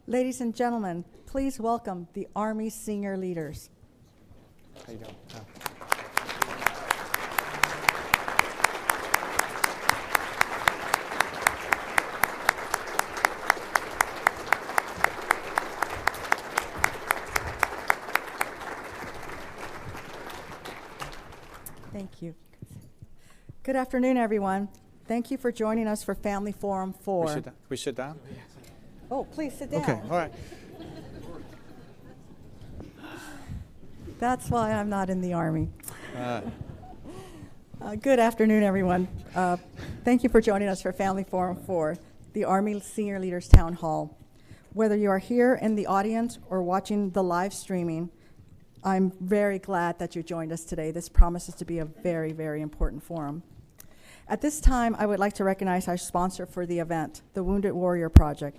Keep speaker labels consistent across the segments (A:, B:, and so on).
A: Ladies and gentlemen, please welcome the Army senior leaders.
B: How you doing?
A: Thank you. Good afternoon, everyone. Thank you for joining us for Family Forum 4.
B: Can we sit down?
A: Oh, please sit down.
B: Okay, all right.
A: That's why I'm not in the Army. Good afternoon, everyone. Thank you for joining us for Family Forum 4, the Army Senior Leaders Town Hall. Whether you are here in the audience or watching the live streaming, I'm very glad that you joined us today. This promises to be a very, very important forum. At this time, I would like to recognize our sponsor for the event, the Wounded Warrior Project.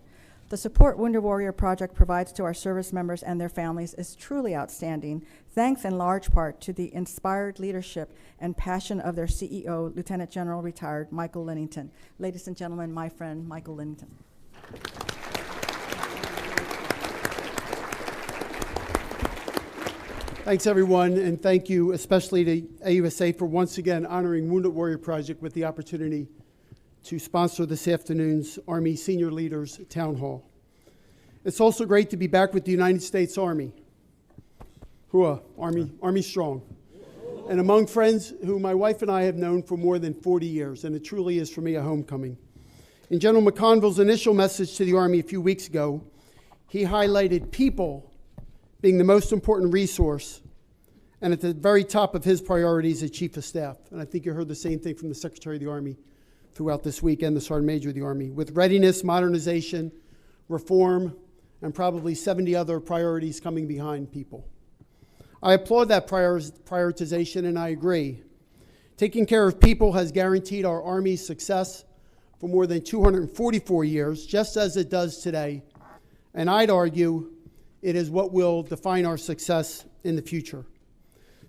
A: The support Wounded Warrior Project provides to our service members and their families is truly outstanding, thanks in large part to the inspired leadership and passion of their CEO, Lieutenant General Retired Michael Lennington. Ladies and gentlemen, my friend, Michael Lennington.
C: Thanks, everyone, and thank you especially to AUSA for once again honoring Wounded Warrior Project with the opportunity to sponsor this afternoon's Army Senior Leaders Town Hall. It's also great to be back with the United States Army. Hooah, Army strong. And among friends who my wife and I have known for more than 40 years, and it truly is for me a homecoming. In General McConville's initial message to the Army a few weeks ago, he highlighted people being the most important resource, and at the very top of his priorities as Chief of Staff. And I think you heard the same thing from the Secretary of the Army throughout this week and the Sergeant Major of the Army, with readiness, modernization, reform, and probably 70 other priorities coming behind people. I applaud that prioritization, and I agree. Taking care of people has guaranteed our Army's success for more than 244 years, just as it does today. And I'd argue it is what will define our success in the future.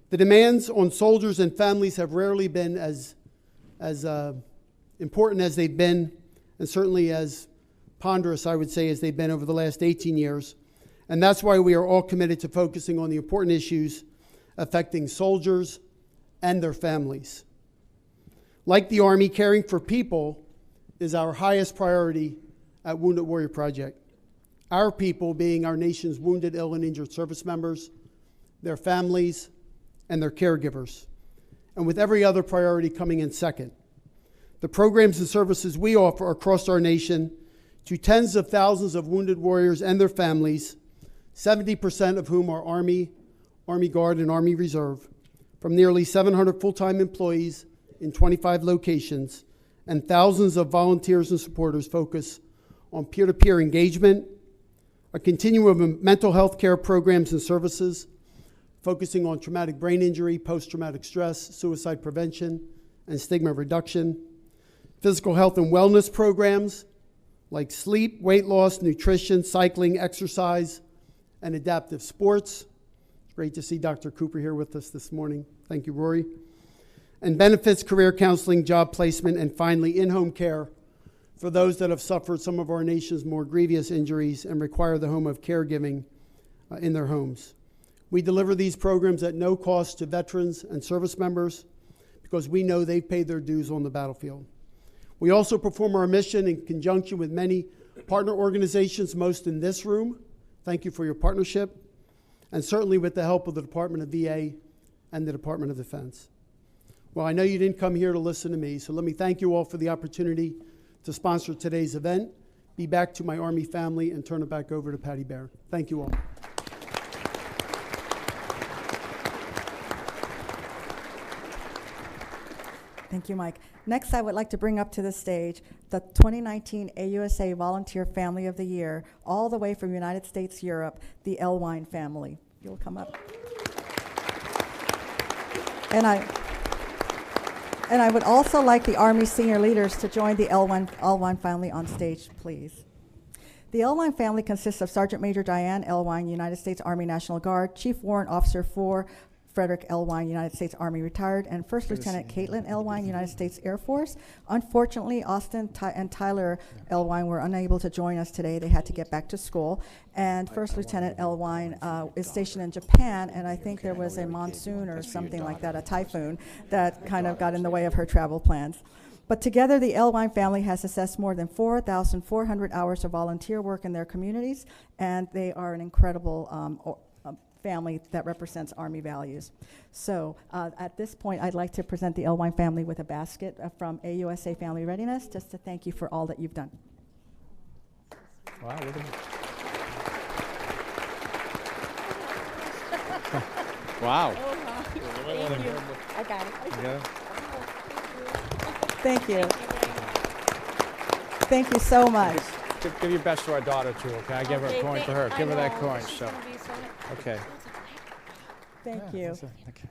C: The demands on soldiers and families have rarely been as important as they've been, and certainly as ponderous, I would say, as they've been over the last 18 years. And that's why we are all committed to focusing on the important issues affecting soldiers and their families. Like the Army, caring for people is our highest priority at Wounded Warrior Project. Our people being our nation's wounded, ill, and injured service members, their families, and their caregivers, and with every other priority coming in second. The programs and services we offer across our nation to tens of thousands of wounded warriors and their families, 70% of whom are Army, Army Guard, and Army Reserve, from nearly 700 full-time employees in 25 locations, and thousands of volunteers and supporters focus on peer-to-peer engagement, a continuum of mental health care programs and services, focusing on traumatic brain injury, post-traumatic stress, suicide prevention, and stigma reduction, physical health and wellness programs like sleep, weight loss, nutrition, cycling, exercise, and adaptive sports. It's great to see Dr. Cooper here with us this morning. Thank you, Rory. And benefits, career counseling, job placement, and finally, in-home care for those that have suffered some of our nation's more grievous injuries and require the home of caregiving in their homes. We deliver these programs at no cost to veterans and service members because we know they've paid their dues on the battlefield. We also perform our mission in conjunction with many partner organizations, most in this room. Thank you for your partnership, and certainly with the help of the Department of VA and the Department of Defense. Well, I know you didn't come here to listen to me, so let me thank you all for the opportunity to sponsor today's event, be back to my Army family, and turn it back over to Patty Bear. Thank you all.
A: Thank you, Mike. Next, I would like to bring up to the stage the 2019 AUSA Volunteer Family of the Year, all the way from United States, Europe, the Elwine family. You'll come up. And I would also like the Army senior leaders to join the Elwine family on stage, please. The Elwine family consists of Sergeant Major Diane Elwine, United States Army National Guard, Chief Warrant Officer 4, Frederick L. Wine, United States Army retired, and First Lieutenant Caitlin L. Wine, United States Air Force. Unfortunately, Austin and Tyler L. Wine were unable to join us today. They had to get back to school. And First Lieutenant L. Wine is stationed in Japan, and I think there was a monsoon or something like that, a typhoon, that kind of got in the way of her travel plans. But together, the L. Wine family has assessed more than 4,400 hours of volunteer work in their communities, and they are an incredible family that represents Army values. So at this point, I'd like to present the L. Wine family with a basket from AUSA Family Readiness, just to thank you for all that you've done.
B: Wow, look at that. Wow.
D: Oh, wow. Thank you. I got it.
B: You got it?
A: Thank you. Thank you so much.
B: Give your best to our daughter, too, okay? I give her a coin for her. Give her that coin,
D: She's
B: so.
D: gonna be so happy.
B: Okay.
A: Thank
B: Yeah,
A: you.
B: that's it. Okay.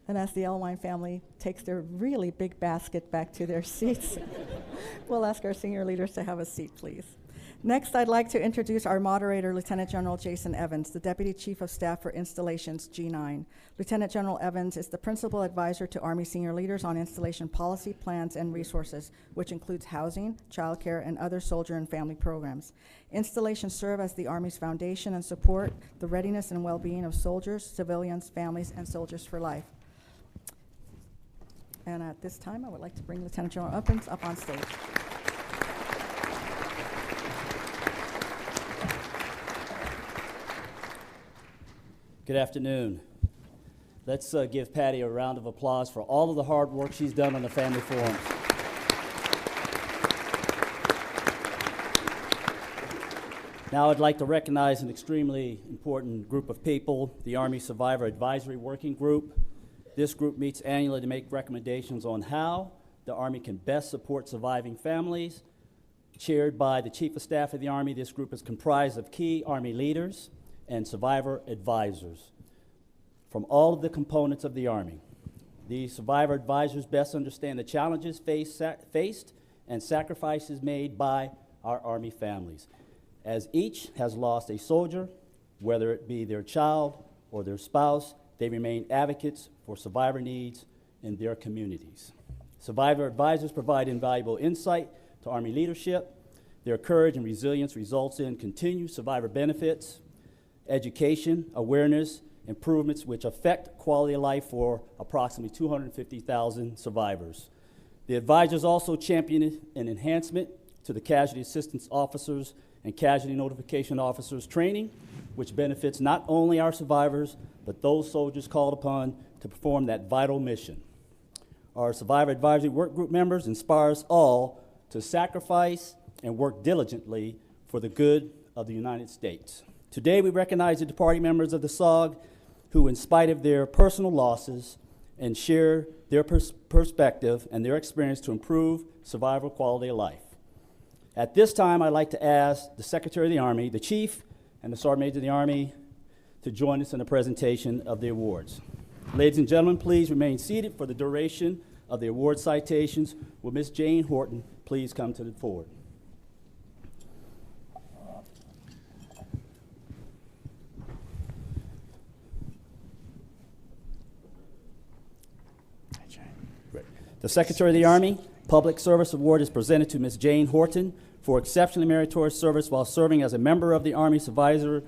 A: And as the L. Wine family takes their really big basket back to their seats, we'll ask our senior leaders to have a seat, please. Next, I'd like to introduce our moderator, Lieutenant General Jason Evans, the Deputy Chief of Staff for Installations G9. Lieutenant General Evans is the Principal Advisor to Army senior leaders on installation policy, plans, and resources, which includes housing, childcare, and other soldier and family programs. Installations serve as the Army's foundation and support the readiness and well-being of soldiers, civilians, families, and soldiers for life. And at this time, I would like to bring Lieutenant General Evans up on stage.
E: Good afternoon. Let's give Patty a round of applause for all of the hard work she's done on the Family Forum. Now I'd like to recognize an extremely important group of people, the Army Survivor Advisory Working Group. This group meets annually to make recommendations on how the Army can best support surviving families. Chaired by the Chief of Staff of the Army, this group is comprised of key Army leaders and survivor advisors from all of the components of the Army. These survivor advisors best understand the challenges faced and sacrifices made by our Army families, as each has lost a soldier, whether it be their child or their spouse. They remain advocates for survivor needs in their communities. Survivor advisors provide invaluable insight to Army leadership. Their courage and resilience results in continued survivor benefits, education, awareness, improvements which affect quality of life for approximately 250,000 survivors. The advisors also champion an enhancement to the casualty assistance officers and casualty notification officers training, which benefits not only our survivors, but those soldiers called upon to perform that vital mission. Our Survivor Advisory Work Group members inspire us all to sacrifice and work diligently for the good of the United States. Today, we recognize the departing members of the SAWG who, in spite of their personal losses, and share their perspective and their experience to improve survivor quality of life. At this time, I'd like to ask the Secretary of the Army, the Chief, and the Sergeant Major of the Army to join us in the presentation of the awards. Ladies and gentlemen, please remain seated for the duration of the award citations. Will Ms. Jane Horton please come to the forward? The Secretary of the Army Public Service Award is presented to Ms. Jane Horton for exceptionally meritorious service while serving as a member of the Army Survivor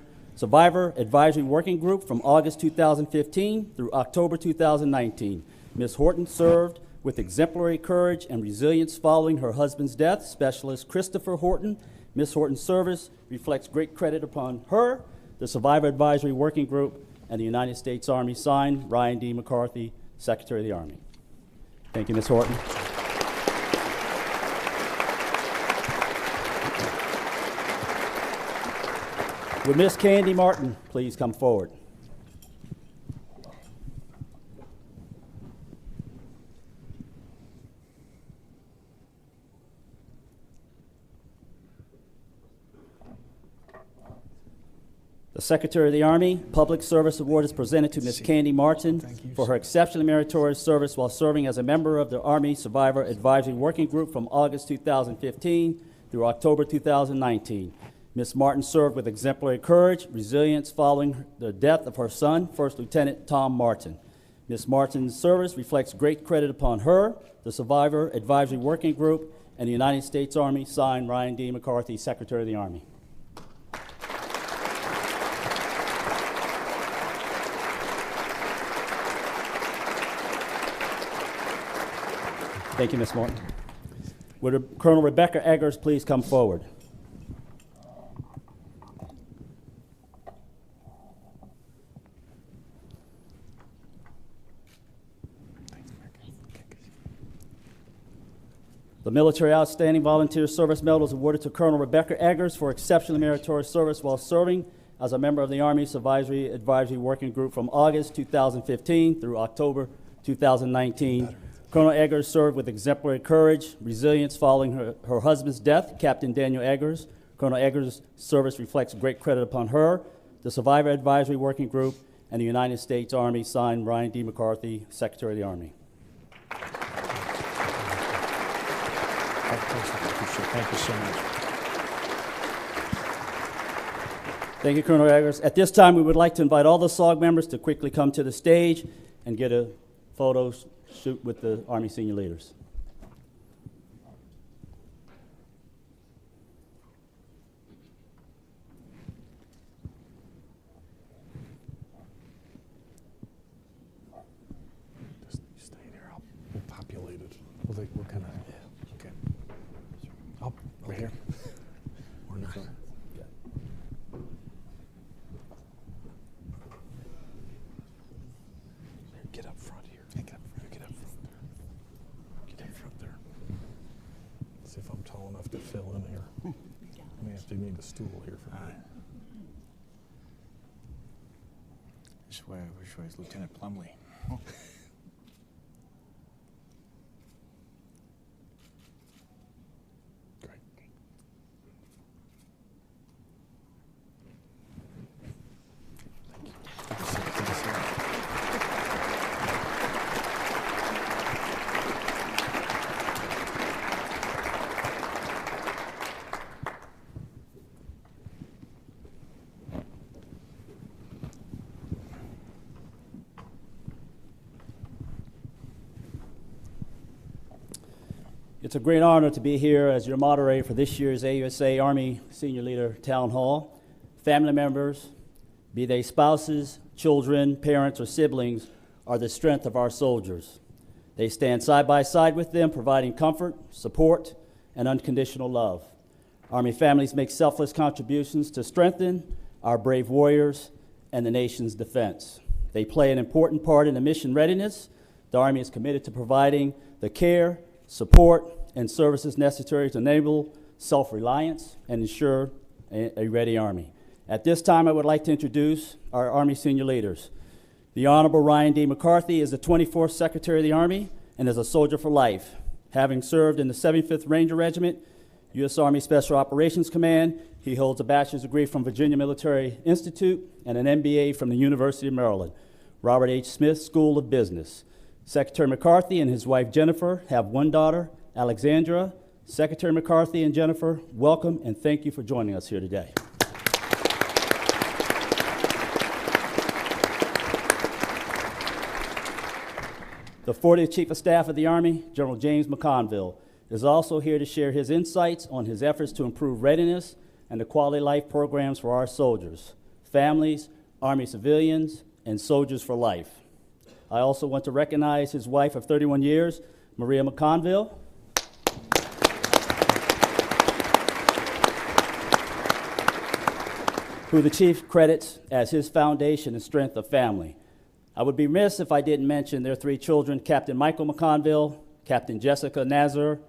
E: Advisory Working Group from August 2015 through October 2019. Ms. Horton served with exemplary courage and resilience following her husband's death, Specialist Christopher Horton. Ms. Horton's service reflects great credit upon her, the Survivor Advisory Working Group, and the United States Army. Signed, Ryan D. McCarthy, Secretary of the Army. Thank you, Ms. Horton. Would Ms. Candy Martin please come forward? The Secretary of the Army Public Service Award is presented to Ms. Candy Martin for her exceptionally meritorious service while serving as a member of the Army Survivor Advisory Working Group from August 2015 through October 2019. Ms. Martin served with exemplary courage, resilience following the death of her son, First Lieutenant Tom Martin. Ms. Martin's service reflects great credit upon her, the Survivor Advisory Working Group, and the United States Army. Signed, Ryan D. McCarthy, Secretary of the Army. Thank you, Ms. Martin. Would Colonel Rebecca Eggers please come forward? The Military Outstanding Volunteer Service Medal is awarded to Colonel Rebecca Eggers for exceptionally meritorious service while serving as a member of the Army's Advisory Working Group from August 2015 through October 2019. Colonel Eggers served with exemplary courage, resilience following her husband's death, Captain Daniel Eggers. Colonel Eggers' service reflects great credit upon her, the Survivor Advisory Working Group, and the United States Army. Signed, Ryan D. McCarthy, Secretary of the Army.
B: Thank you so much.
E: Thank you, Colonel Eggers. At this time, we would like to invite all the SAWG members to quickly come to the stage and get a photo shoot with the Army senior leaders.
B: Just stay there. We'll populate it. We're kind of, okay. Oh, right here. Or not. Get up front here. Get up front there. Get up front there. See if I'm tall enough to fill in here. I may have to need a stool here for me.
F: Which way is Lieutenant Plumley?
B: Great. Thank you. Good to see you. Good to see you.
E: It's a great honor to be here as your moderator for this year's AUSA Army Senior Leader Town Hall. Family members, be they spouses, children, parents, or siblings, are the strength of our soldiers. They stand side by side with them, providing comfort, support, and unconditional love. Army families make selfless contributions to strengthen our brave warriors and the nation's defense. They play an important part in the mission readiness. The Army is committed to providing the care, support, and services necessary to enable self-reliance and ensure a ready Army. At this time, I would like to introduce our Army senior leaders. The Honorable Ryan D. McCarthy is the 24th Secretary of the Army and is a soldier for life. Having served in the 75th Ranger Regiment, U.S. Army Special Operations Command, he holds a bachelor's degree from Virginia Military Institute and an MBA from the University of Maryland, Robert H. Smith School of Business. Secretary McCarthy and his wife Jennifer have one daughter, Alexandra. Secretary McCarthy and Jennifer, welcome and thank you for joining us here today. The 40th Chief of Staff of the Army, General James McConville, is also here to share his insights on his efforts to improve readiness and the quality of life programs for our soldiers, families, Army civilians, and soldiers for life. I also want to recognize his wife of 31 years, Maria McConville, who the Chief credits as his foundation and strength of family. I would be remiss if I didn't mention their three children, Captain Michael McConville, Captain Jessica Nazar,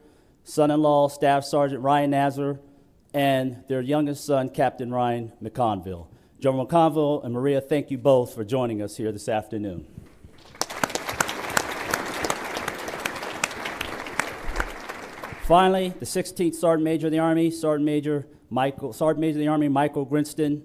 E: son-in-law Staff Sergeant Ryan Nazar, and their youngest son, Captain Ryan McConville. General McConville and Maria, thank you both for joining us here this afternoon. Finally, the 16th Sergeant Major of the Army, Sergeant Major of the Army Michael Grinston,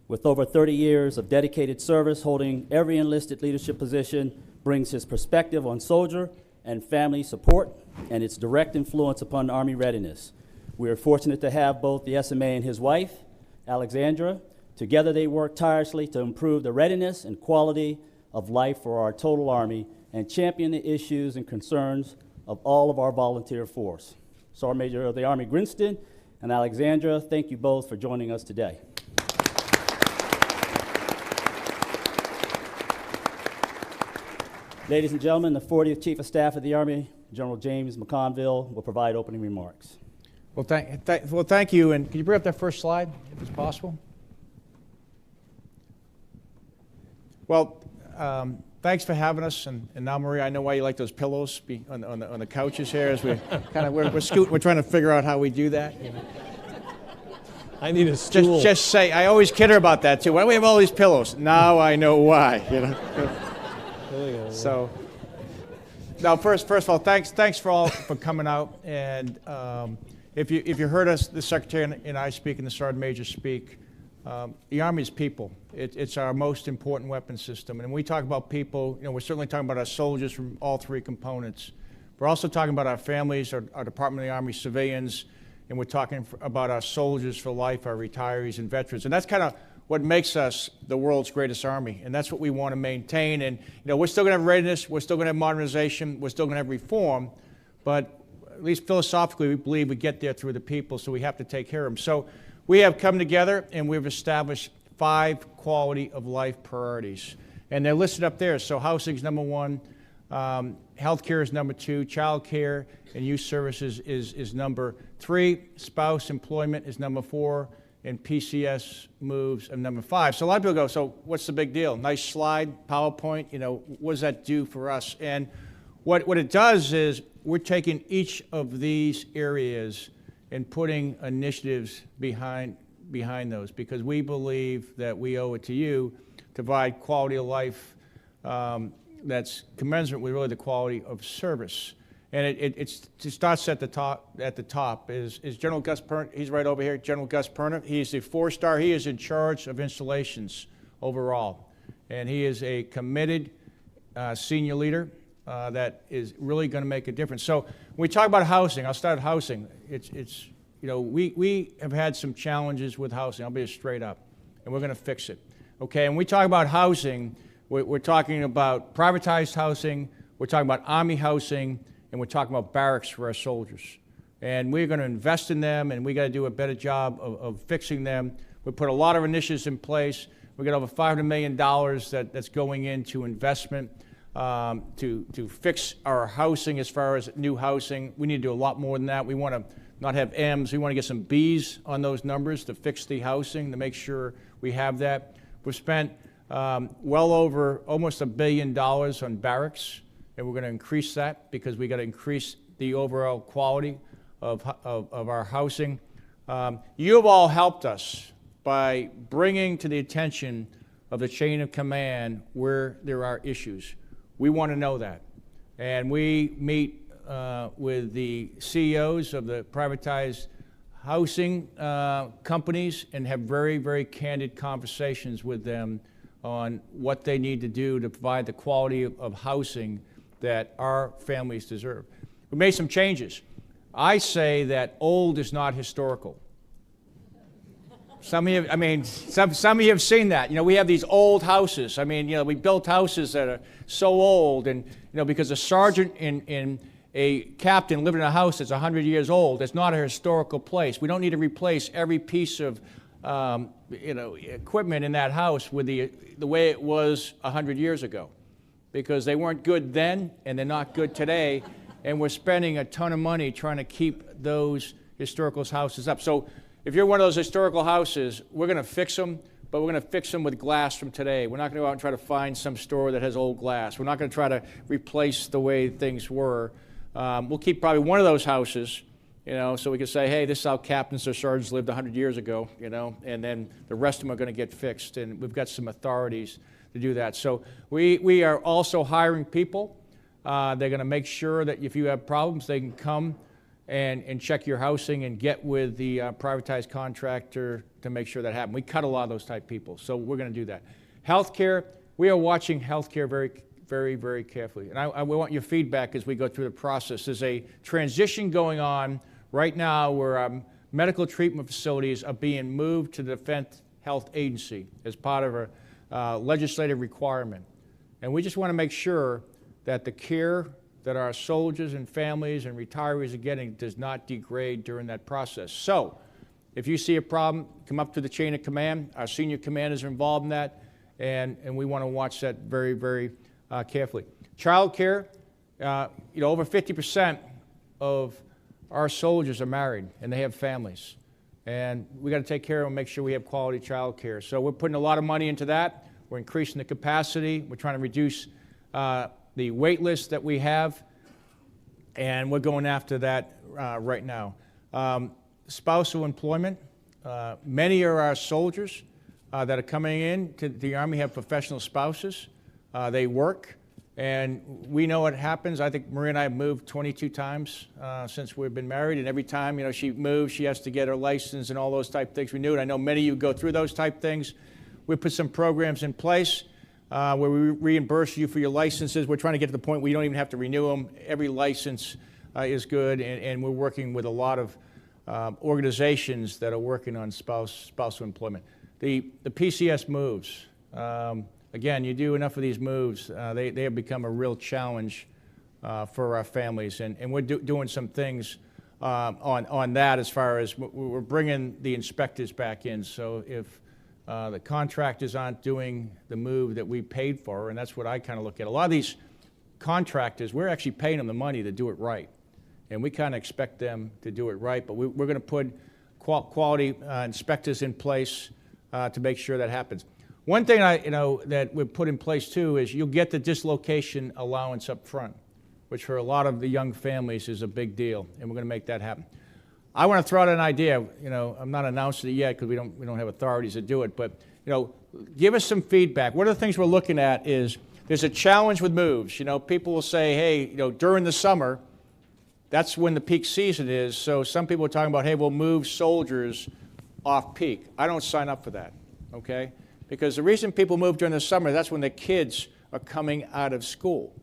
E: with over 30 years of dedicated service holding every enlisted leadership position, brings his perspective on soldier and family support and its direct influence upon Army readiness. We are fortunate to have both the SMA and his wife, Alexandra. Together they work tirelessly to improve the readiness and quality of life for our total Army and champion the issues and concerns of all of our volunteer force. Sergeant Major of the Army Grinston and Alexandra, thank you both for joining us today. Ladies and gentlemen, the 40th Chief of Staff of the Army, General James McConville, will provide opening remarks.
F: Well, thank you. And can you bring up that first slide, if it's possible? Well, thanks for having us. And now, Maria, I know why you like those pillows on the couches here. As we we're scooting, we're trying to figure out how we do that. You know?
B: I need a stool.
F: Just say, I always kid her about that too. Why do we have all these pillows? Now I know why. You know. So, now first of all, thanks for all for coming out. And if you heard us, the Secretary and I speak, and the Sergeant Major speak, the Army is people. It's our most important weapon system. And when we talk about people, you know, we're certainly talking about our soldiers from all three components. We're also talking about our families, our Department of the Army civilians, and we're talking about our soldiers for life, our retirees and veterans. And that's kind of what makes us the world's greatest Army. And that's what we want to maintain. And, you know, we're still going to have readiness, we're still going to have modernization, we're still going to have reform, but at least philosophically, we believe we get there through the people, so we have to take care of them. So we have come together and we've established 5 quality of life priorities. And they're listed up there. So housing is number 1, healthcare is number 2, child care and youth services is number 3, spouse employment is number 4, and PCS moves are number 5. So a lot of people go, so what's the big deal? Nice slide, PowerPoint, you know, what does that do for us? And what it does is we're taking each of these areas and putting initiatives behind those, because we believe that we owe it to you to provide quality of life that's commensurate with really the quality of service. And it starts at the top is General Gus Perna. He's right over here, General Gus Perna. He's a 4-star. He is in charge of installations overall. And he is a committed senior leader that is really going to make a difference. So when we talk about housing, I'll start with housing. It's you know, we have had some challenges with housing. I'll be straight up, and we're going to fix it. Okay, and when we talk about housing, we're talking about privatized housing, we're talking about Army housing, and we're talking about barracks for our soldiers. And we're going to invest in them, and we got to do a better job of fixing them. We put a lot of initiatives in place. We got over $500 million that's going into investment to fix our housing as far as new housing. We need to do a lot more than that. We want to not have M's. We want to get some B's on those numbers to fix the housing, to make sure we have that. We've spent well over almost $1 billion on barracks, and we're going to increase that because we got to increase the overall quality of our housing. You have all helped us by bringing to the attention of the chain of command where there are issues. We want to know that. And we meet with the CEOs of the privatized housing companies and have very, very candid conversations with them on what they need to do to provide the quality of housing that our families deserve. We made some changes. I say that old is not historical. Some of you, I mean, some of you have seen that. You know, we have these old houses. I mean, you know, we built houses that are so old, and, you know, because a sergeant and a captain living in a house that's 100 years old, it's not a historical place. We don't need to replace every piece of, you know, equipment in that house with the way it was 100 years ago, because they weren't good then and they're not good today, and we're spending a ton of money trying to keep those historical houses up. So if you're one of those historical houses, we're going to fix them, but we're going to fix them with glass from today. We're not going to go out and try to find some store that has old glass. We're not going to try to replace the way things were. We'll keep probably one of those houses, you know, so we can say, hey, this is how captains or sergeants lived 100 years ago, you know, and then the rest of them are going to get fixed, and we've got some authorities to do that. So we are also hiring people. They're going to make sure that if you have problems, they can come and check your housing and get with the privatized contractor to make sure that happens. We cut a lot of those type people, so we're going to do that. Healthcare, we are watching healthcare very, very, very carefully. And I want your feedback as we go through the process. There's a transition going on right now where I'm medical treatment facilities are being moved to the Defense Health Agency as part of a legislative requirement. And we just want to make sure that the care that our soldiers and families and retirees are getting does not degrade during that process. So, if you see a problem, come up to the chain of command. Our senior commanders are involved in that, and we want to watch that very, very carefully. Child care, over 50% of our soldiers are married and they have families. And we got to take care of them and make sure we have quality child care. So we're putting a lot of money into that. We're increasing the capacity. We're trying to reduce the wait list that we have, and we're going after that right now. Spousal employment. Many of our soldiers that are coming in to the Army have professional spouses. They work, and we know what happens. I think Maria and I have moved 22 times since we've been married, and every time she moves, she has to get her license and all those type things renewed. I know many of you go through those type things. We put some programs in place where we reimburse you for your licenses. We're trying to get to the point where you don't even have to renew them. Every license is good, and we're working with a lot of organizations that are working on spousal employment. The PCS moves. Again, you do enough of these moves, they have become a real challenge for our families, and we're doing some things on that as far as we're bringing the inspectors back in. So if the contractors aren't doing the move that we paid for, and that's what I kind of look at. A lot of these contractors, we're actually paying them the money to do it right. And we kind of expect them to do it right, but we're going to put quality inspectors in place to make sure that happens. One thing that we've put in place too is you'll get the dislocation allowance up front, which for a lot of the young families is a big deal, and we're going to make that happen. I want to throw out an idea. I'm not announcing it yet because we don't have authorities to do it, but give us some feedback. One of the things we're looking at is there's a challenge with moves. People will say, hey, during the summer, that's when the peak season is. So some people are talking about, hey, we'll move soldiers off peak. I don't sign up for that, okay? Because the reason people move during the summer, that's when the kids are coming out of school.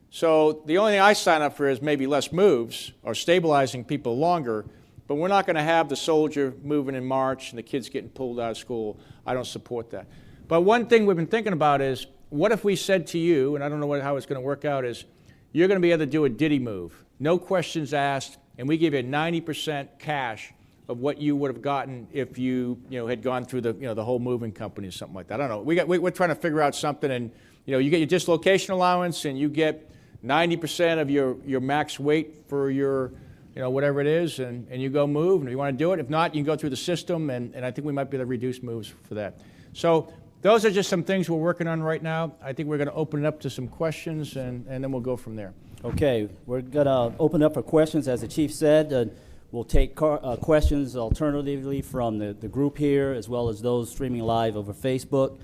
F: So the only thing I sign up for is maybe less moves or stabilizing people longer, but we're not going to have the soldier moving in March and the kids getting pulled out of school. I don't support that. But one thing we've been thinking about is, what if we said to you, and I don't know how it's going to work out, is you're going to be able to do a Diddy move. No questions asked, and we give you 90% cash of what you would have gotten if you had gone through the whole moving company or something like that. I don't know. We're trying to figure out something, and you get your dislocation allowance, and you get 90% of your max weight for your whatever it is, and you go move, and if you want to do it. If not, you can go through the system, and I think we might be able to reduce moves for that. So those are just some things we're working on right now. I think we're going to open it up to some questions, and then we'll go from there.
E: Okay, we're going to open up for questions. As the chief said, we'll take questions alternatively from the group here as well as those streaming live over Facebook.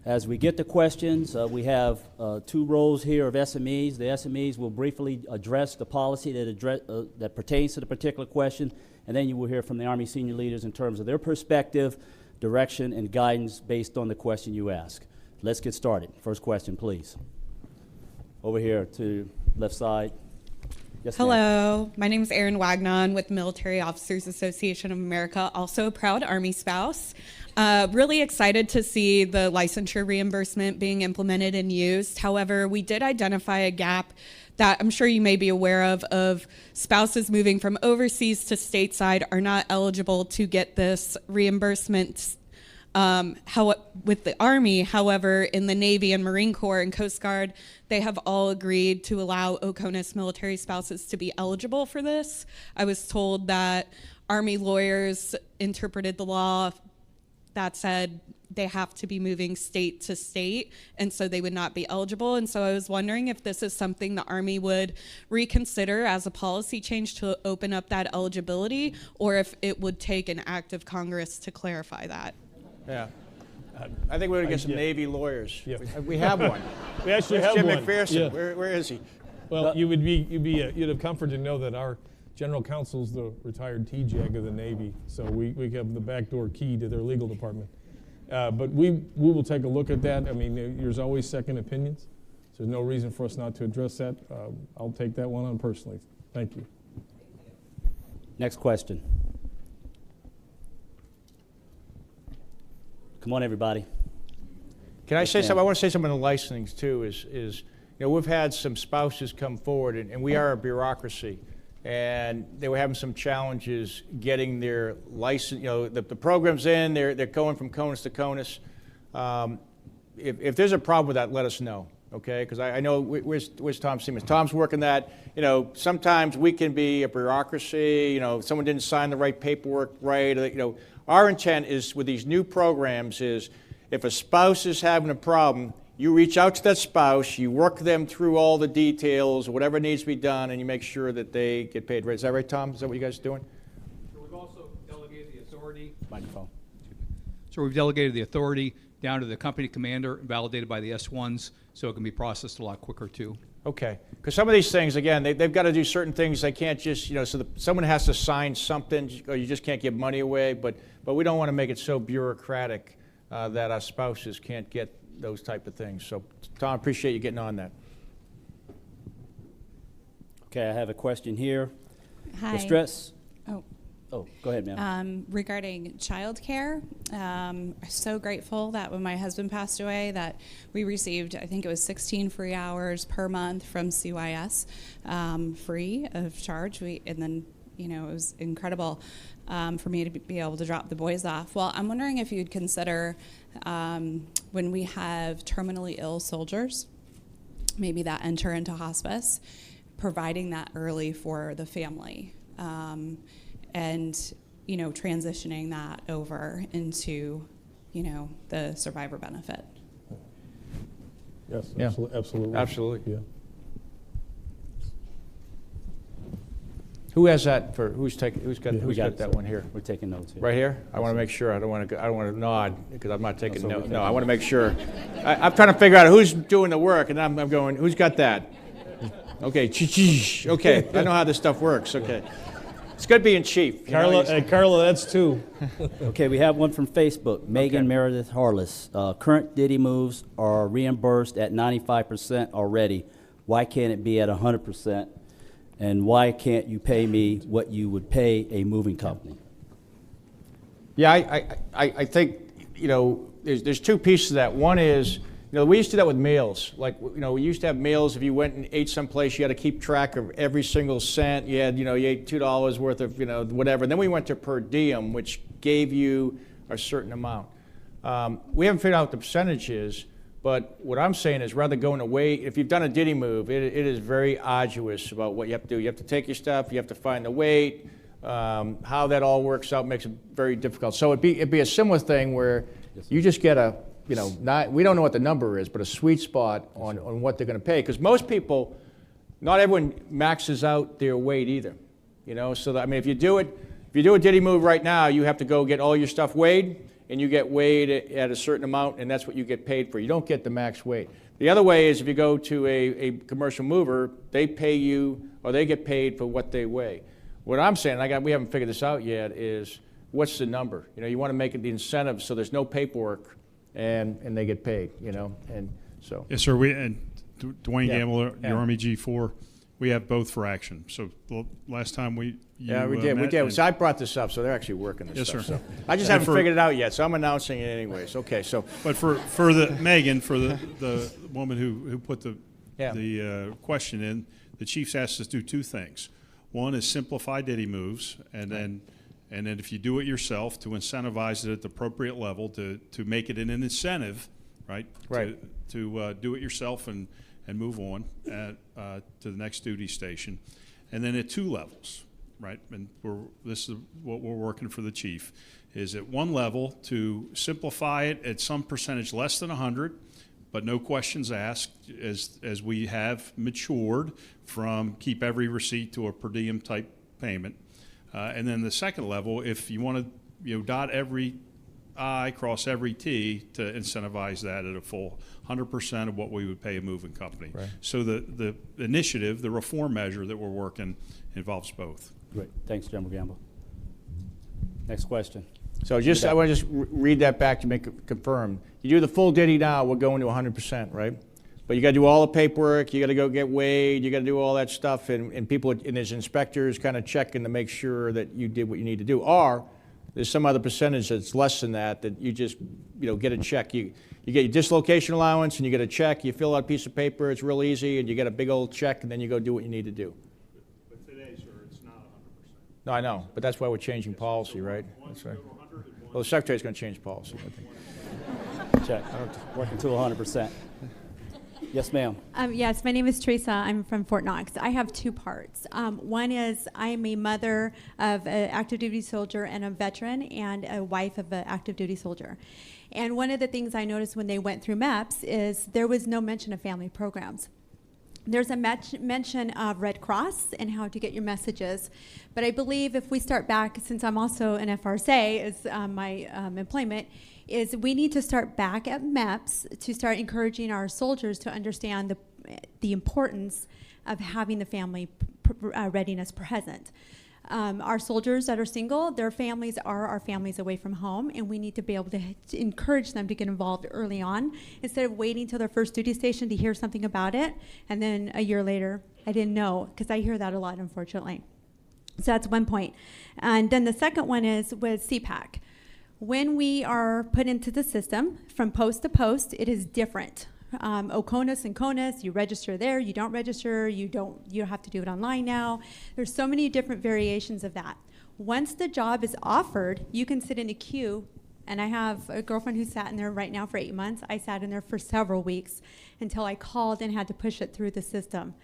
E: As we get to questions, we have 2 rows here of SMEs. The SMEs will briefly address the policy that pertains to the particular question, and then you will hear from the Army senior leaders in terms of their perspective, direction, and guidance based on the question you ask. Let's get started. First question, please. Over here to left side. Yes,
G: hello, my name is Erin Wagnon with Military Officers Association of America, also a proud Army spouse. Really excited to see the licensure reimbursement being implemented and used. However, we did identify a gap that I'm sure you may be aware of spouses moving from overseas to stateside are not eligible to get this reimbursement with the Army. However, in the Navy and Marine Corps and Coast Guard, they have all agreed to allow OCONUS military spouses to be eligible for this. I was told that Army lawyers interpreted the law that said they have to be moving state to state, and so they would not be eligible. And so I was wondering if this is something the Army would reconsider as a policy change to open up that eligibility, or if it would take an act of Congress to clarify that.
F: Yeah. I think we're going to get some Navy lawyers.
B: Yeah.
F: We have one.
B: We actually
F: Where's
B: have
F: Jim
B: one.
F: McPherson.
B: Yeah.
F: Where is he?
B: Well, you'd have comfort to know that our general counsel's the retired TJAG of the Navy, so we have the backdoor key to their legal department. But we will take a look at that. I mean, there's always second opinions, so there's no reason for us not to address that. I'll take that one on personally. Thank you.
E: Next question. Come on, everybody.
F: Can I
E: Yes,
F: say
E: ma'am.
F: something? I want to say something on the licensing too. Is we've had some spouses come forward, and we are a bureaucracy, and they were having some challenges getting their license. The program's in. They're going from CONUS to CONUS. If there's a problem with that, let us know. Okay, because I know where's Tom Siemens? Tom's working that. Sometimes we can be a bureaucracy. Someone didn't sign the right paperwork right. Our intent is with these new programs is if a spouse is having a problem, you reach out to that spouse, you work them through all the details, whatever needs to be done, and you make sure that they get paid right. Is that right, Tom? Is that what you guys are doing?
H: So we've also delegated the authority.
E: Microphone.
H: So we've delegated the authority down to the company commander, validated by the S1s, so it can be processed a lot quicker too.
F: Okay, because some of these things, again, they've got to do certain things. They can't just, someone has to sign something, or you just can't give money away. But we don't want to make it so bureaucratic that our spouses can't get those type of things. So, Tom, appreciate you getting on that.
E: Okay, I have a question here.
I: Hi.
E: Distress?
I: Oh,
E: go ahead, ma'am.
I: regarding childcare, I'm so grateful that when my husband passed away that we received, I think it was 16 free hours per month from CYS, free of charge. And then, it was incredible for me to be able to drop the boys off. Well, I'm wondering if you'd consider when we have terminally ill soldiers, maybe that enter into hospice, providing that early for the family. And, transitioning that over into, the survivor benefit.
B: Yes,
F: Yeah.
B: absolutely.
F: Absolutely.
B: Yeah.
F: Who has that who's got that one here?
E: We're taking notes here.
F: Right here? I want to make sure. I don't want to nod because I'm not taking notes. No, I want to make sure. I'm trying to figure out who's doing the work, and I'm going, who's got that? Okay, okay. I know how this stuff works. Okay. It's good being chief.
B: Carla, that's two.
E: Okay, we have one from Facebook. Megan Meredith Harless. Current Diddy moves are reimbursed at 95% already. Why can't it be at 100%? And why can't you pay me what you would pay a moving company?
F: Yeah, I think, there's two pieces to that. One is, we used to do that with meals. Like, we used to have meals. If you went and ate someplace, you had to keep track of every single cent. You had, you ate $2 worth of, whatever. And then we went to per diem, which gave you a certain amount. We haven't figured out what the percentage is, but what I'm saying is rather going away, if you've done a Diddy move, it is very arduous about what you have to do. You have to take your stuff, you have to find the weight, how that all works out makes it very difficult. So it'd be a similar thing where you just get a, we don't know what the number is, but a sweet spot on what they're going to pay. Because most people, not everyone maxes out their weight either. So that, if you do a Diddy move right now, you have to go get all your stuff weighed, and you get weighed at a certain amount, and that's what you get paid for. You don't get the max weight. The other way is if you go to a commercial mover, they pay you, or they get paid for what they weigh. What I'm saying, we haven't figured this out yet, is what's the number? You want to make it the incentive so there's no paperwork, and they get paid, and so.
J: Yes, sir. Dwayne Gamble,
F: Yeah.
J: your Army G4, we have both for action. So the last time we
F: did.
J: met,
F: So I brought this up, so they're actually working this
J: Yes,
F: stuff.
J: sir.
F: So I just haven't figured it out yet, so I'm announcing it anyways. Okay, so.
J: But for the Megan, for the woman who put the question in, the chief's asked us to do two things. One is simplify Diddy moves, and then if you do it yourself, to incentivize it at the appropriate level, to make it an incentive, right?
F: Right.
J: To do it yourself and move on to the next duty station, and then at two levels, right? And this is what we're working for the chief, is at one level to simplify it at some percentage less than 100, but no questions asked, as we have matured from keep every receipt to a per diem type payment. And then the second level, if you want to dot every I, cross every T, to incentivize that at a full 100% of what we would pay a moving company.
F: Right.
J: So the initiative, the reform measure that we're working involves both.
E: Great. Thanks, General Gamble. Next question.
F: So I want to just read that back to make it confirm. You do the full Diddy now, we're going to 100%, right? But you got to do all the paperwork, you got to go get weighed, you got to do all that stuff, and people, and there's inspectors kind of checking to make sure that you did what you need to do. Or there's some other percentage that's less than that, that you just, you know, get a check. You get your dislocation allowance and you get a check, you fill out a piece of paper, it's real easy, and you get a big old check, and then you go do what you need to do.
J: But today, sir, it's not 100%.
F: No, I know, but that's why we're changing policy, right? That's right. Well, the Secretary's going to change policy, I think.
E: Check. Working to 100%. Yes, ma'am.
K: Yes, my name is Teresa. I'm from Fort Knox. I have two parts. One is I'm a mother of an active duty soldier and a veteran, and a wife of an active duty soldier. And one of the things I noticed when they went through MEPS is there was no mention of family programs. There's a mention of Red Cross and how to get your messages. But I believe if we start back, since I'm also an FRSA, is my employment, is we need to start back at MEPS to start encouraging our soldiers to understand the importance of having the family readiness present. Our soldiers that are single, their families are our families away from home, and we need to be able to encourage them to get involved early on instead of waiting till their first duty station to hear something about it, and then a year later, I didn't know, because I hear that a lot, unfortunately. So that's one point. And then the second one is with CPAC. When we are put into the system, from post to post, it is different. OCONUS and CONUS, you register there, you don't register, you have to do it online now. There's so many different variations of that. Once the job is offered, you can sit in a queue, and I have a girlfriend who sat in there right now for 8 months. I sat in there for several weeks until I called and had to push it through the system.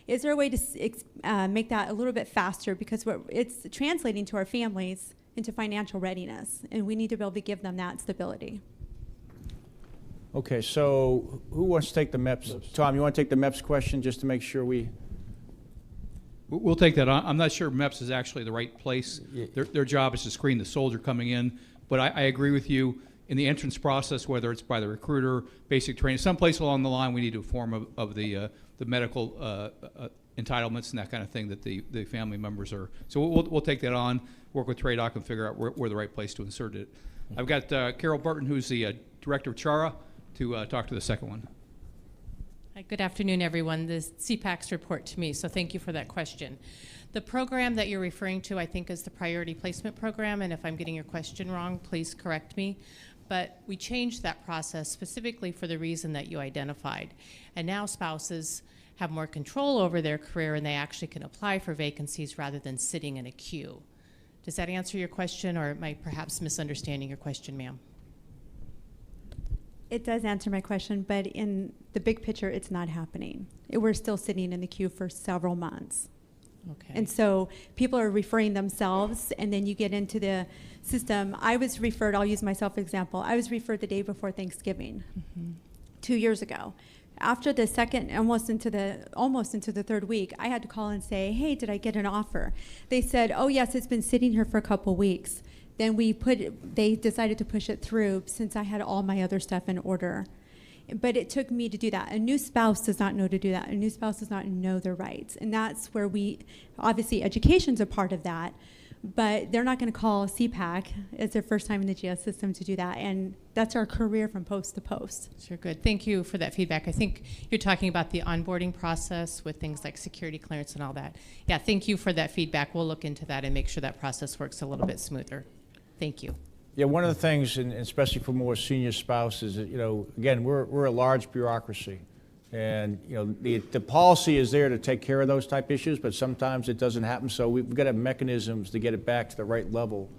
K: Is there a way to make that a little bit faster, because it's translating to our families into financial readiness, and we need to be able to give them that stability.
F: Okay, so who wants to take the MEPS? Tom, you want to take the MEPS question just to make sure we...
H: We'll take that on. I'm not sure MEPS is actually the right place. Their job is to screen the soldier coming in, but I agree with you. In the entrance process, whether it's by the recruiter, basic training, someplace along the line we need to inform of the medical entitlements and that kind of thing that the family members are. So we'll take that on, work with TRADOC and figure out where the right place to insert it. I've got Carol Burton, who's the director of CHARA, to talk to the second one.
L: Hi, good afternoon, everyone. This CPAC's report to me, so thank you for that question. The program that you're referring to, I think, is the Priority Placement Program, and if I'm getting your question wrong, please correct me. But we changed that process specifically for the reason that you identified. And now spouses have more control over their career, and they actually can apply for vacancies rather than sitting in a queue. Does that answer your question, or am I perhaps misunderstanding your question, ma'am?
K: It does answer my question, but in the big picture, it's not happening. We're still sitting in the queue for several months.
L: Okay.
K: And so people are referring themselves, and then you get into the system. I was referred, I'll use myself as example, I was referred the day before Thanksgiving 2 years ago. After the second, almost into the third week, I had to call and say, hey, did I get an offer? They said, oh yes, it's been sitting here for a couple weeks. Then they decided to push it through since I had all my other stuff in order. But it took me to do that. A new spouse does not know to do that. A new spouse does not know their rights. And that's where obviously education's a part of that, but they're not gonna call CPAC as their first time in the GS system to do that. And that's our career from post to post.
L: Sure, good. Thank you for that feedback. I think you're talking about the onboarding process with things like security clearance and all that. Yeah, thank you for that feedback. We'll look into that and make sure that process works a little bit smoother. Thank you.
F: Yeah, one of the things, and especially for more senior spouses, you know, again, we're a large bureaucracy. And, you know, the policy is there to take care of those type issues, but sometimes it doesn't happen. So we've got to have mechanisms to get it back to the right level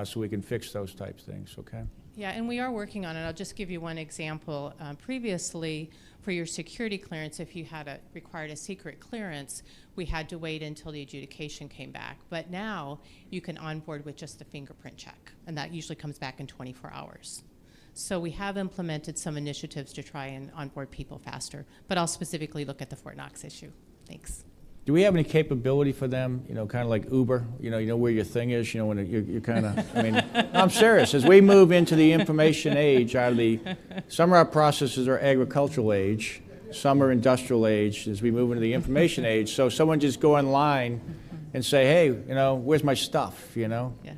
F: so we can fix those types of things, okay?
L: Yeah, and we are working on it. I'll just give you one example. Previously, for your security clearance, if you had required a secret clearance, we had to wait until the adjudication came back. But now you can onboard with just a fingerprint check, and that usually comes back in 24 hours. So we have implemented some initiatives to try and onboard people faster, but I'll specifically look at the Fort Knox issue. Thanks.
F: Do we have any capability for them, you know, kind of like Uber, you know where your thing is, you know, when you're kind of, I mean, I'm serious. As we move into the information age, some of our processes are agricultural age, some are industrial age, as we move into the information age. So someone just go online and say, hey, you know, where's my stuff, you know?
L: Yeah.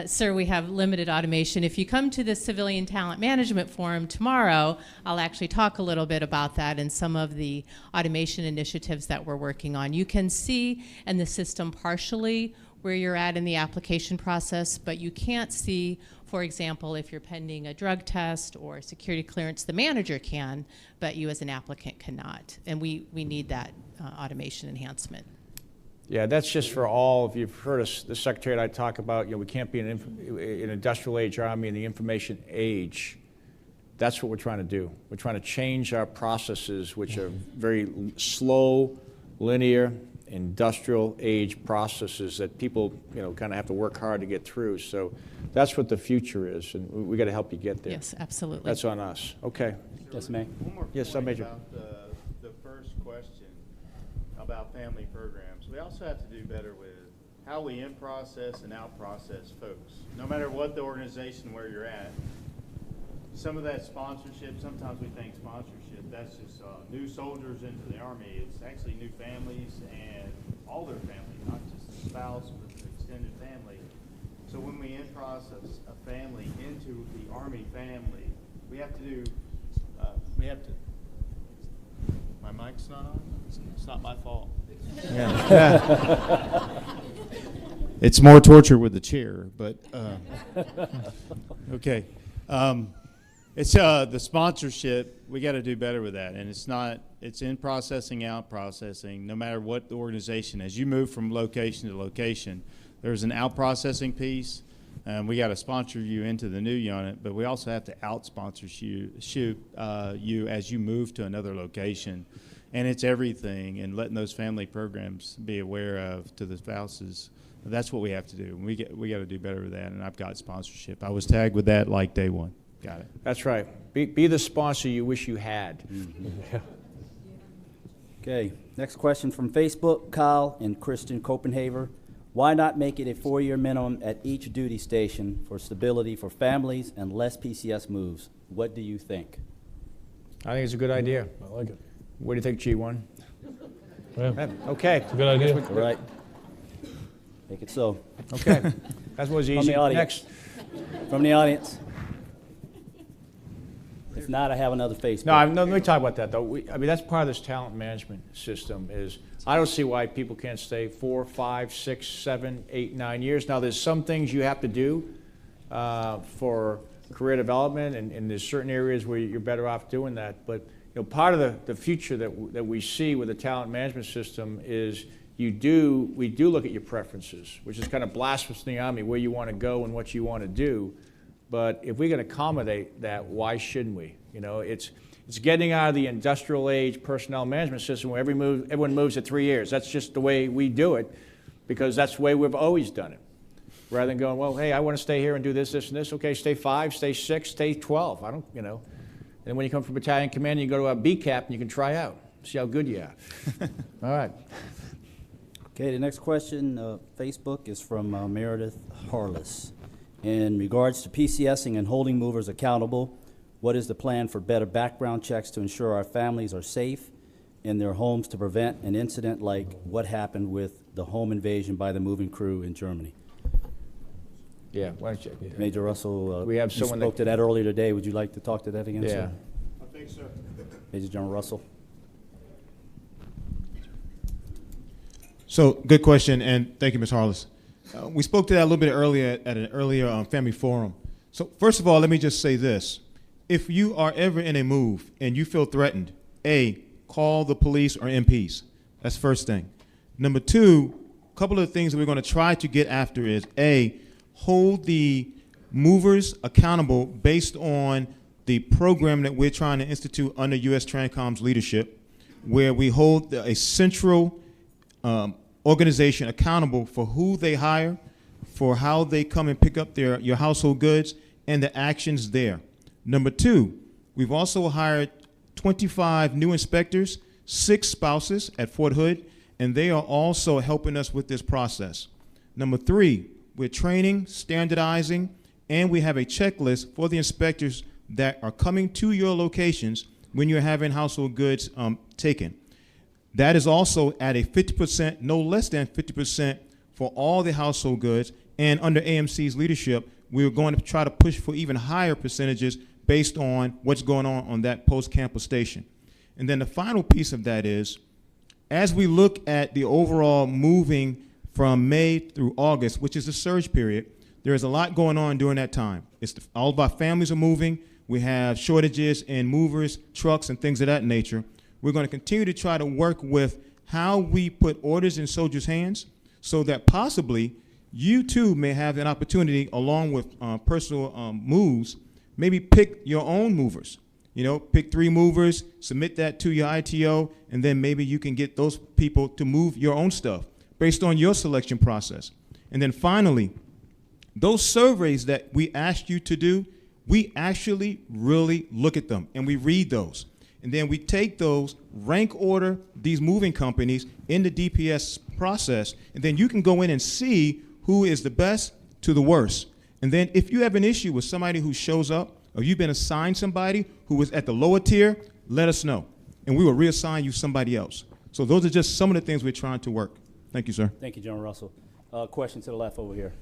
L: Sir, we have limited automation. If you come to the Civilian Talent Management Forum tomorrow, I'll actually talk a little bit about that and some of the automation initiatives that we're working on. You can see in the system partially where you're at in the application process, but you can't see, for example, if you're pending a drug test or a security clearance. The manager can, but you as an applicant cannot. And we need that automation enhancement.
F: Yeah, that's just for all. If you've heard us, the Secretary and I talk about, we can't be an industrial age Army in the information age. That's what we're trying to do. We're trying to change our processes, which are very slow, linear, industrial age processes that people, kind of have to work hard to get through. So that's what the future is, and we got to help you get there.
L: Yes, absolutely.
F: That's on us. Okay.
E: Yes, ma'am.
M: One more
F: yes,
M: point
F: Major.
M: About the first question about family programs. We also have to do better with how we in-process and out-process folks. No matter what the organization where you're at, some of that sponsorship, sometimes we think sponsorship, that's just new soldiers into the Army. It's actually new families and all their family, not just the spouse, but the extended family. So when we in-process a family into the Army family, we have to do, my mic's not on? It's not my fault.
F: Yeah.
M: It's more torture with the chair, but okay. It's the sponsorship. We got to do better with that, and it's in processing, out processing. No matter what the organization, as you move from location to location, there's an out processing piece. We got to sponsor you into the new unit, but we also have to out sponsor you as you move to another location, and it's everything. And letting those family programs be aware of to the spouses. That's what we have to do. We got to do better with that, and I've got sponsorship. I was tagged with that like day one. Got it.
F: That's right. Be the sponsor you wish you had.
E: Mm-hmm. Okay, next question from Facebook, Kyle and Christian Copenhaver. Why not make it a 4-year minimum at each duty station for stability for families and less PCS moves? What do you think?
F: I think it's a good idea.
B: I like it.
F: What do you think, G1?
B: Yeah.
F: Okay.
B: It's a good idea.
E: All right. Make it so.
F: Okay. That was easy.
E: From the audience.
F: Next.
E: From the audience. If not, I have another Facebook.
F: No, let me talk about that, though. That's part of this talent management system is I don't see why people can't stay 4, 5, 6, 7, 8, 9 years. Now, there's some things you have to do for career development, and there's certain areas where you're better off doing that. But part of the future that we see with the talent management system is we do look at your preferences, which is kind of blasphemous in the Army, where you want to go and what you want to do. But if we can accommodate that, why shouldn't we? It's getting out of the industrial age personnel management system where everyone moves at 3 years. That's just the way we do it, because that's the way we've always done it. Rather than going, well, hey, I want to stay here and do this, this, and this. Okay, stay 5, stay 6, stay 12. And when you come from battalion command, you go to a BCAP and you can try out, see how good you are. All right.
E: Okay, the next question, Facebook, is from Meredith Harless. In regards to PCSing and holding movers accountable, what is the plan for better background checks to ensure our families are safe in their homes to prevent an incident like what happened with the home invasion by the moving crew in Germany?
F: Yeah, why don't you?
E: Major Russell,
F: we have
E: you
F: someone
E: spoke to that earlier today. Would you like to talk to that again,
F: yeah.
E: sir?
M: I think so.
E: Major General Russell.
N: So, good question, and thank you, Ms. Harless. We spoke to that a little bit earlier at an earlier family forum. So, first of all, let me just say this. If you are ever in a move and you feel threatened, A, call the police or MPs. That's first thing. Number two, a couple of things that we're going to try to get after is, A, hold the movers accountable based on the program that we're trying to institute under U.S. Transcom's leadership, where we hold a central organization accountable for who they hire, for how they come and pick up your household goods, and the actions there. Number two, we've also hired 25 new inspectors, 6 spouses at Fort Hood, and they are also helping us with this process. Number three, we're training, standardizing, and we have a checklist for the inspectors that are coming to your locations when you're having household goods taken. That is also at a 50%, no less than 50% for all the household goods, and under AMC's leadership, we're going to try to push for even higher percentages based on what's going on that post-campus station. And then the final piece of that is, as we look at the overall moving from May through August, which is the surge period, there is a lot going on during that time. All of our families are moving. We have shortages in movers, trucks, and things of that nature. We're going to continue to try to work with how we put orders in soldiers' hands so that possibly you too may have an opportunity, along with personal moves, maybe pick your own movers. You know, pick 3 movers, submit that to your ITO, and then maybe you can get those people to move your own stuff based on your selection process. And then finally, those surveys that we asked you to do, we actually really look at them and we read those. And then we take those, rank order these moving companies in the DPS process, and then you can go in and see who is the best to the worst. And then if you have an issue with somebody who shows up, or you've been assigned somebody who was at the lower tier, let us know, and we will reassign you somebody else. So those are just some of the things we're trying to work. Thank you, sir.
E: Thank you, General Russell. Question to the left over here.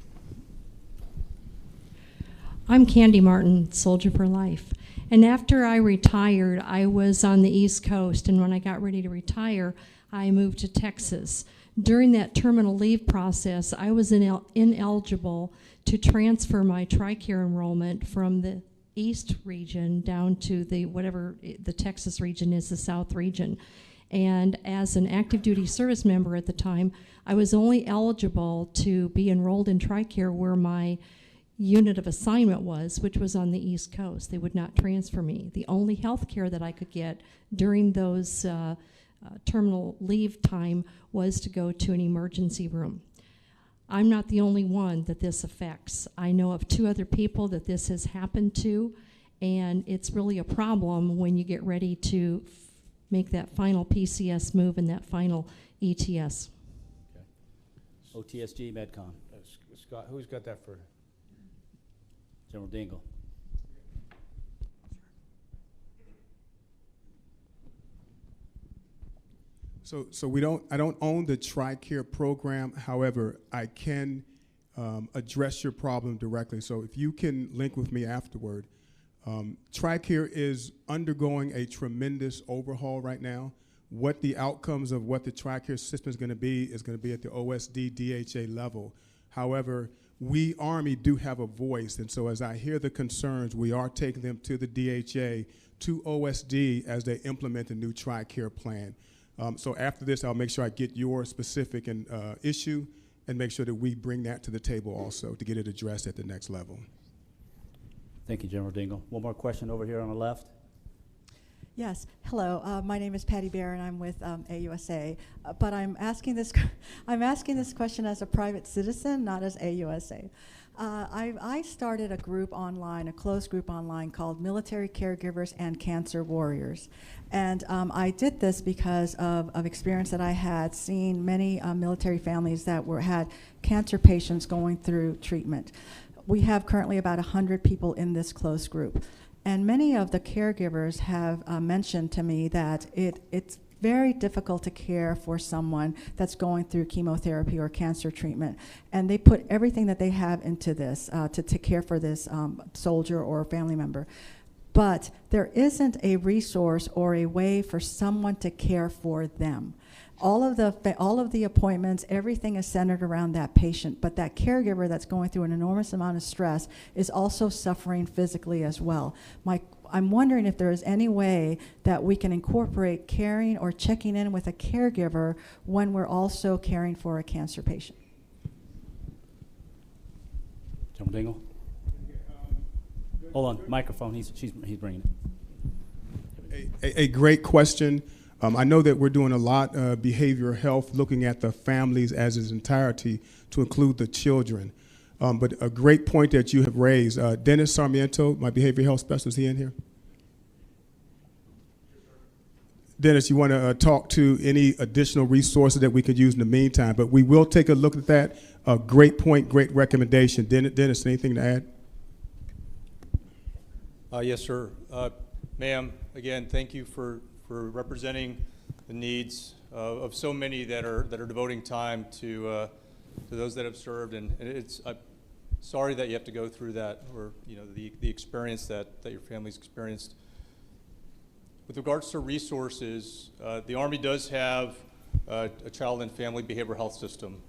O: I'm Candy Martin, Soldier for Life. And after I retired, I was on the East Coast, and when I got ready to retire, I moved to Texas. During that terminal leave process, I was ineligible to transfer my TRICARE enrollment from the East region down to the whatever the Texas region is, the South region. And as an active duty service member at the time, I was only eligible to be enrolled in TRICARE where my unit of assignment was, which was on the East Coast. They would not transfer me. The only health care that I could get during those terminal leave time was to go to an emergency room. I'm not the only one that this affects. I know of 2 other people that this has happened to, and it's really a problem when you get ready to make that final PCS move and that final ETS.
E: Okay. OTSG, MedCon.
F: Scott, who's got that for?
E: General Dingle.
P: So I don't own the TRICARE program. However, I can address your problem directly. So if you can link with me afterward, TRICARE is undergoing a tremendous overhaul right now. What the outcomes of what the TRICARE system is going to be at the OSD DHA level. However, we Army do have a voice, and so as I hear the concerns, we are taking them to the DHA, to OSD as they implement the new TRICARE plan. So after this, I'll make sure I get your specific issue and make sure that we bring that to the table also to get it addressed at the next level.
E: Thank you, General Dingle. One more question over here on the left.
A: Yes. Hello. My name is Patty Bear, and I'm with AUSA. But I'm asking this question as a private citizen, not as AUSA. I started a group online, a closed group online called Military Caregivers and Cancer Warriors. And I did this because of experience that I had seeing many military families that had cancer patients going through treatment. We have currently about 100 people in this closed group. And many of the caregivers have mentioned to me that it's very difficult to care for someone that's going through chemotherapy or cancer treatment. And they put everything that they have into this to care for this soldier or family member. But there isn't a resource or a way for someone to care for them. All of the appointments, everything is centered around that patient, but that caregiver that's going through an enormous amount of stress is also suffering physically as well. I'm wondering if there is any way that we can incorporate caring or checking in with a caregiver when we're also caring for a cancer patient.
E: General Dingle? Hold on, microphone, he's bringing it.
P: A great question. I know that we're doing a lot of behavioral health, looking at the families as its entirety to include the children. But a great point that you have raised. Dennis Sarmiento, my behavioral health specialist, is he in here? Dennis, you want to talk to any additional resources that we could use in the meantime, but we will take a look at that. Great point, great recommendation. Dennis, anything to add?
Q: Yes, sir. Ma'am, again, thank you for representing the needs of so many that are devoting time to those that have served, and I'm sorry that you have to go through that, or the experience that your family's experienced. With regards to resources, the Army does have a child and family behavioral health system.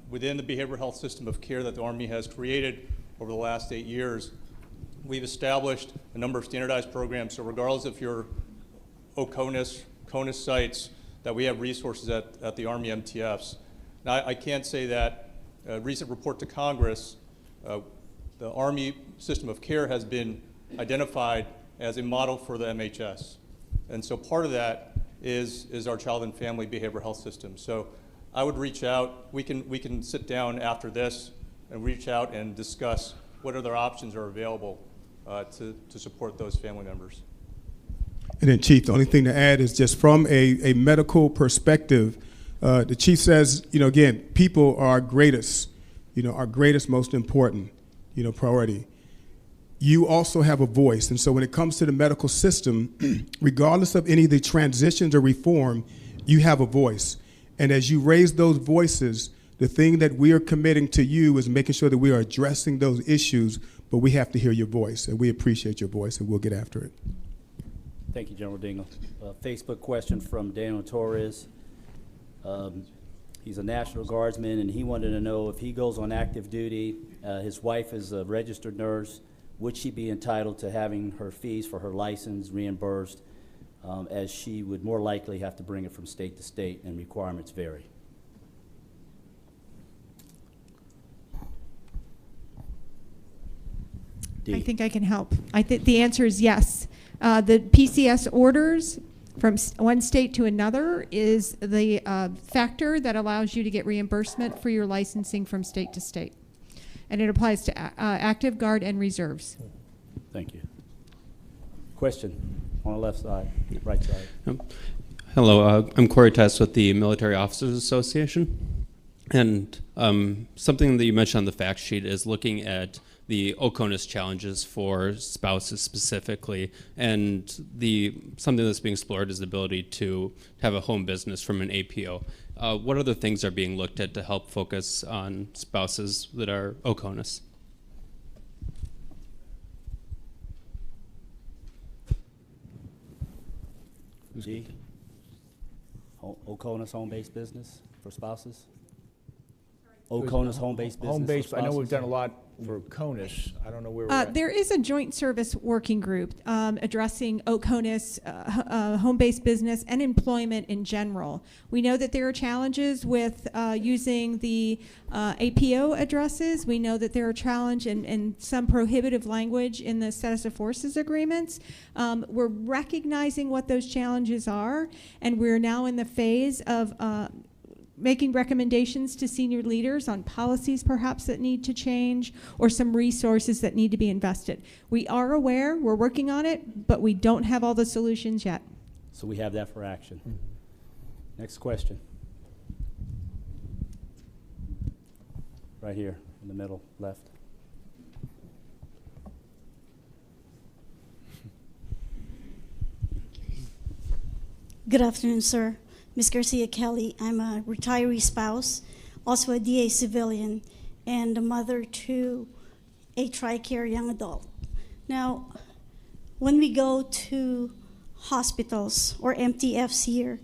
Q: Within the behavioral health system of care that the Army has created over the last 8 years, we've established a number of standardized programs. So regardless if you're CONUS sites, that we have resources at the Army MTFs. Now, I can't say that a recent report to Congress, the Army system of care has been identified as a model for the MHS. And so part of that is our child and family behavioral health system. So I would reach out. We can sit down after this and reach out and discuss what other options are available to support those family members.
P: And then, Chief, the only thing to add is just from a medical perspective, the Chief says, again, people are our greatest, most important, priority. You also have a voice. And so when it comes to the medical system, regardless of any of the transitions or reform, you have a voice. And as you raise those voices, the thing that we are committing to you is making sure that we are addressing those issues, but we have to hear your voice, and we appreciate your voice, and we'll get after it.
E: Thank you, General Dingle. Facebook question from Daniel Torres. He's a National Guardsman, and he wanted to know if he goes on active duty, his wife is a registered nurse, would she be entitled to having her fees for her license reimbursed, as she would more likely have to bring it from state to state and requirements vary?
R: I think I can help. I think the answer is yes. The PCS orders from one state to another is the factor that allows you to get reimbursement for your licensing from state to state. And it applies to active, guard, and reserves.
E: Thank you. Question on the left side, right side.
S: Hello, I'm Corey Tess with the Military Officers Association. And something that you mentioned on the fact sheet is looking at the OCONUS challenges for spouses specifically, and something that's being explored is the ability to have a home business from an APO. What other things are being looked at to help focus on spouses that are OCONUS?
E: G, OCONUS home-based business for spouses? OCONUS home-based business.
F: Home-based, I know we've done a lot for CONUS. I don't know where we're at.
R: There is a joint service working group addressing OCONUS, home-based business, and employment in general. We know that there are challenges with using the APO addresses. We know that there are challenges and some prohibitive language in the status of forces agreements. We're recognizing what those challenges are, and we're now in the phase of making recommendations to senior leaders on policies perhaps that need to change or some resources that need to be invested. We are aware, we're working on it, but we don't have all the solutions yet.
E: So we have that for action. Next question. Right here in the middle, left.
T: Good afternoon, sir. Ms. Garcia Kelly. I'm a retiree spouse, also a DA civilian, and a mother to a TRICARE young adult. Now, when we go to hospitals or MTFs here,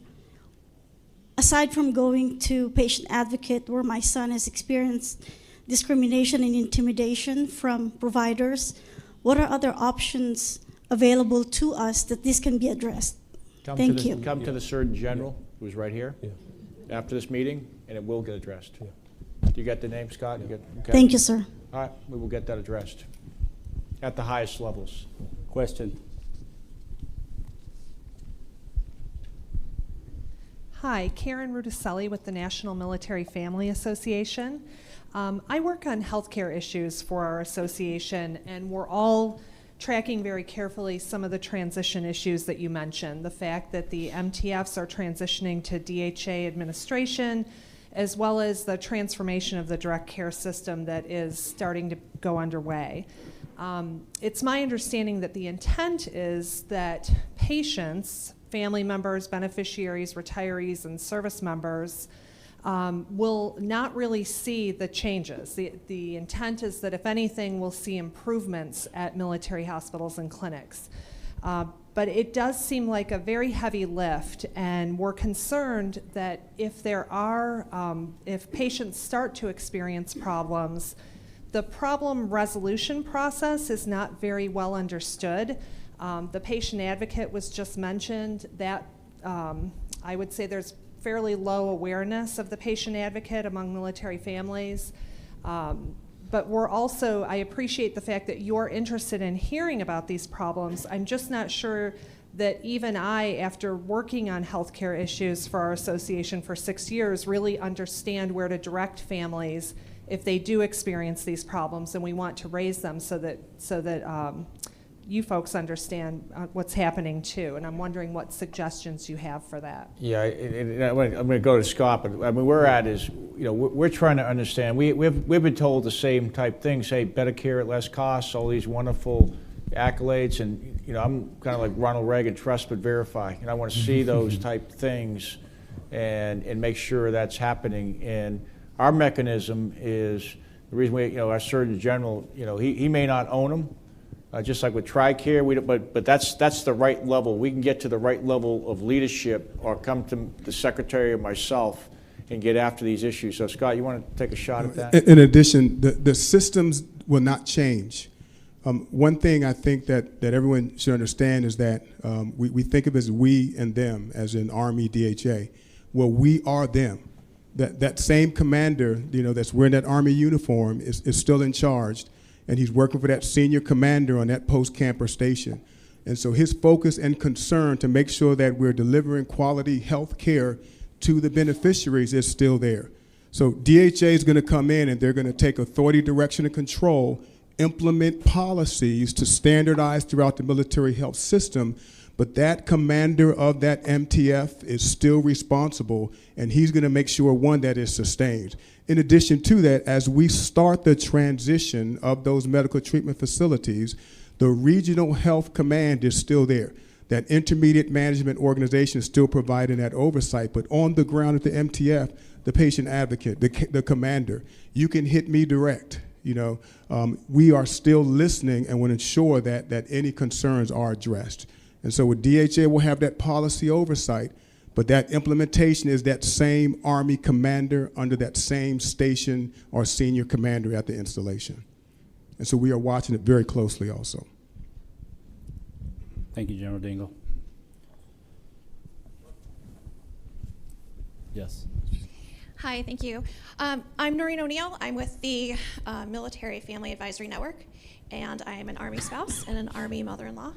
T: aside from going to patient advocate where my son has experienced discrimination and intimidation from providers, what are other options available to us that this can be addressed? Thank you.
F: Come to the Surgeon General, who's right here, after this meeting, and it will get addressed. Do you get the name, Scott? You okay?
T: Thank you, sir.
F: All right, we will get that addressed at the highest levels.
E: Question.
U: Hi, Karen Rudicelli with the National Military Family Association. I work on healthcare issues for our association, and we're all tracking very carefully some of the transition issues that you mentioned. The fact that the MTFs are transitioning to DHA administration, as well as the transformation of the direct care system that is starting to go underway. It's my understanding that the intent is that patients, family members, beneficiaries, retirees, and service members will not really see the changes. The intent is that if anything, we'll see improvements at military hospitals and clinics. But it does seem like a very heavy lift, and we're concerned that if if patients start to experience problems, the problem resolution process is not very well understood. The patient advocate was just mentioned. That I would say there's fairly low awareness of the patient advocate among military families. But we're also, I appreciate the fact that you're interested in hearing about these problems. I'm just not sure that even I, after working on healthcare issues for our association for 6 years, really understand where to direct families if they do experience these problems, and we want to raise them so that you folks understand what's happening too. And I'm wondering what suggestions you have for that.
F: Yeah, and I'm going to go to Scott, but I mean, where we're at is, we're trying to understand. We've been told the same type things, say better care at less cost, all these wonderful accolades, and I'm kind of like Ronald Reagan, trust but verify, and I want to see those type things and make sure that's happening. And our mechanism is the reason we, our Surgeon General, he may not own them. Just like with TRICARE, but that's the right level. We can get to the right level of leadership, or come to the secretary or myself and get after these issues. So Scott, you want to take a shot at that?
P: In addition, the systems will not change. One thing I think that everyone should understand is that we think of as we and them, as in Army, DHA. Well, we are them. That same commander, that's wearing that Army uniform is still in charge. And he's working for that senior commander on that post-camper station. And so his focus and concern to make sure that we're delivering quality health care to the beneficiaries is still there. So DHA is going to come in, and they're going to take authority, direction, and control, implement policies to standardize throughout the military health system, but that commander of that MTF is still responsible, and he's going to make sure, one, that is sustained. In addition to that, as we start the transition of those medical treatment facilities, the regional health command is still there. That intermediate management organization is still providing that oversight, but on the ground at the MTF, the patient advocate, the commander, you can hit me direct. We are still listening and will ensure that any concerns are addressed. And so with DHA, we'll have that policy oversight, but that implementation is that same Army commander under that same station or senior commander at the installation. And so we are watching it very closely also.
E: Thank you, General Dingle. Yes.
C: Hi, thank you. I'm Noreen O'Neill. I'm with the Military Family Advisory Network, and I am an Army spouse and an Army mother-in-law.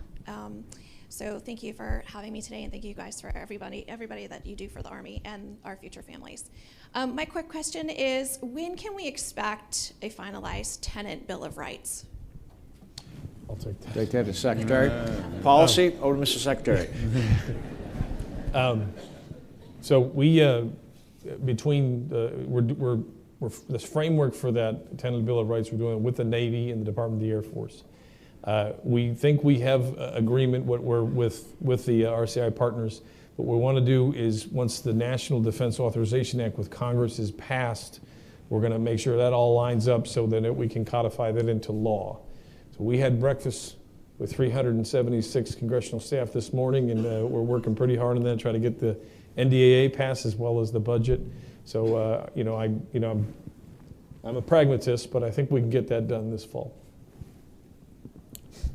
C: So thank you for having me today, and thank you guys for everybody that you do for the Army and our future families. My quick question is, when can we expect a finalized tenant Bill of Rights?
F: I'll take that. Take that to Secretary. Policy, over to Mr. Secretary.
B: So we, between we're this framework for that tenant Bill of Rights, we're doing it with the Navy and the Department of the Air Force. We think we have agreement with the RCI partners. What we want to do is, once the National Defense Authorization Act with Congress is passed, we're going to make sure that all lines up so that we can codify that into law. So we had breakfast with 376 congressional staff this morning, and we're working pretty hard on that, trying to get the NDAA passed as well as the budget. So I'm a pragmatist, but I think we can get that done this fall.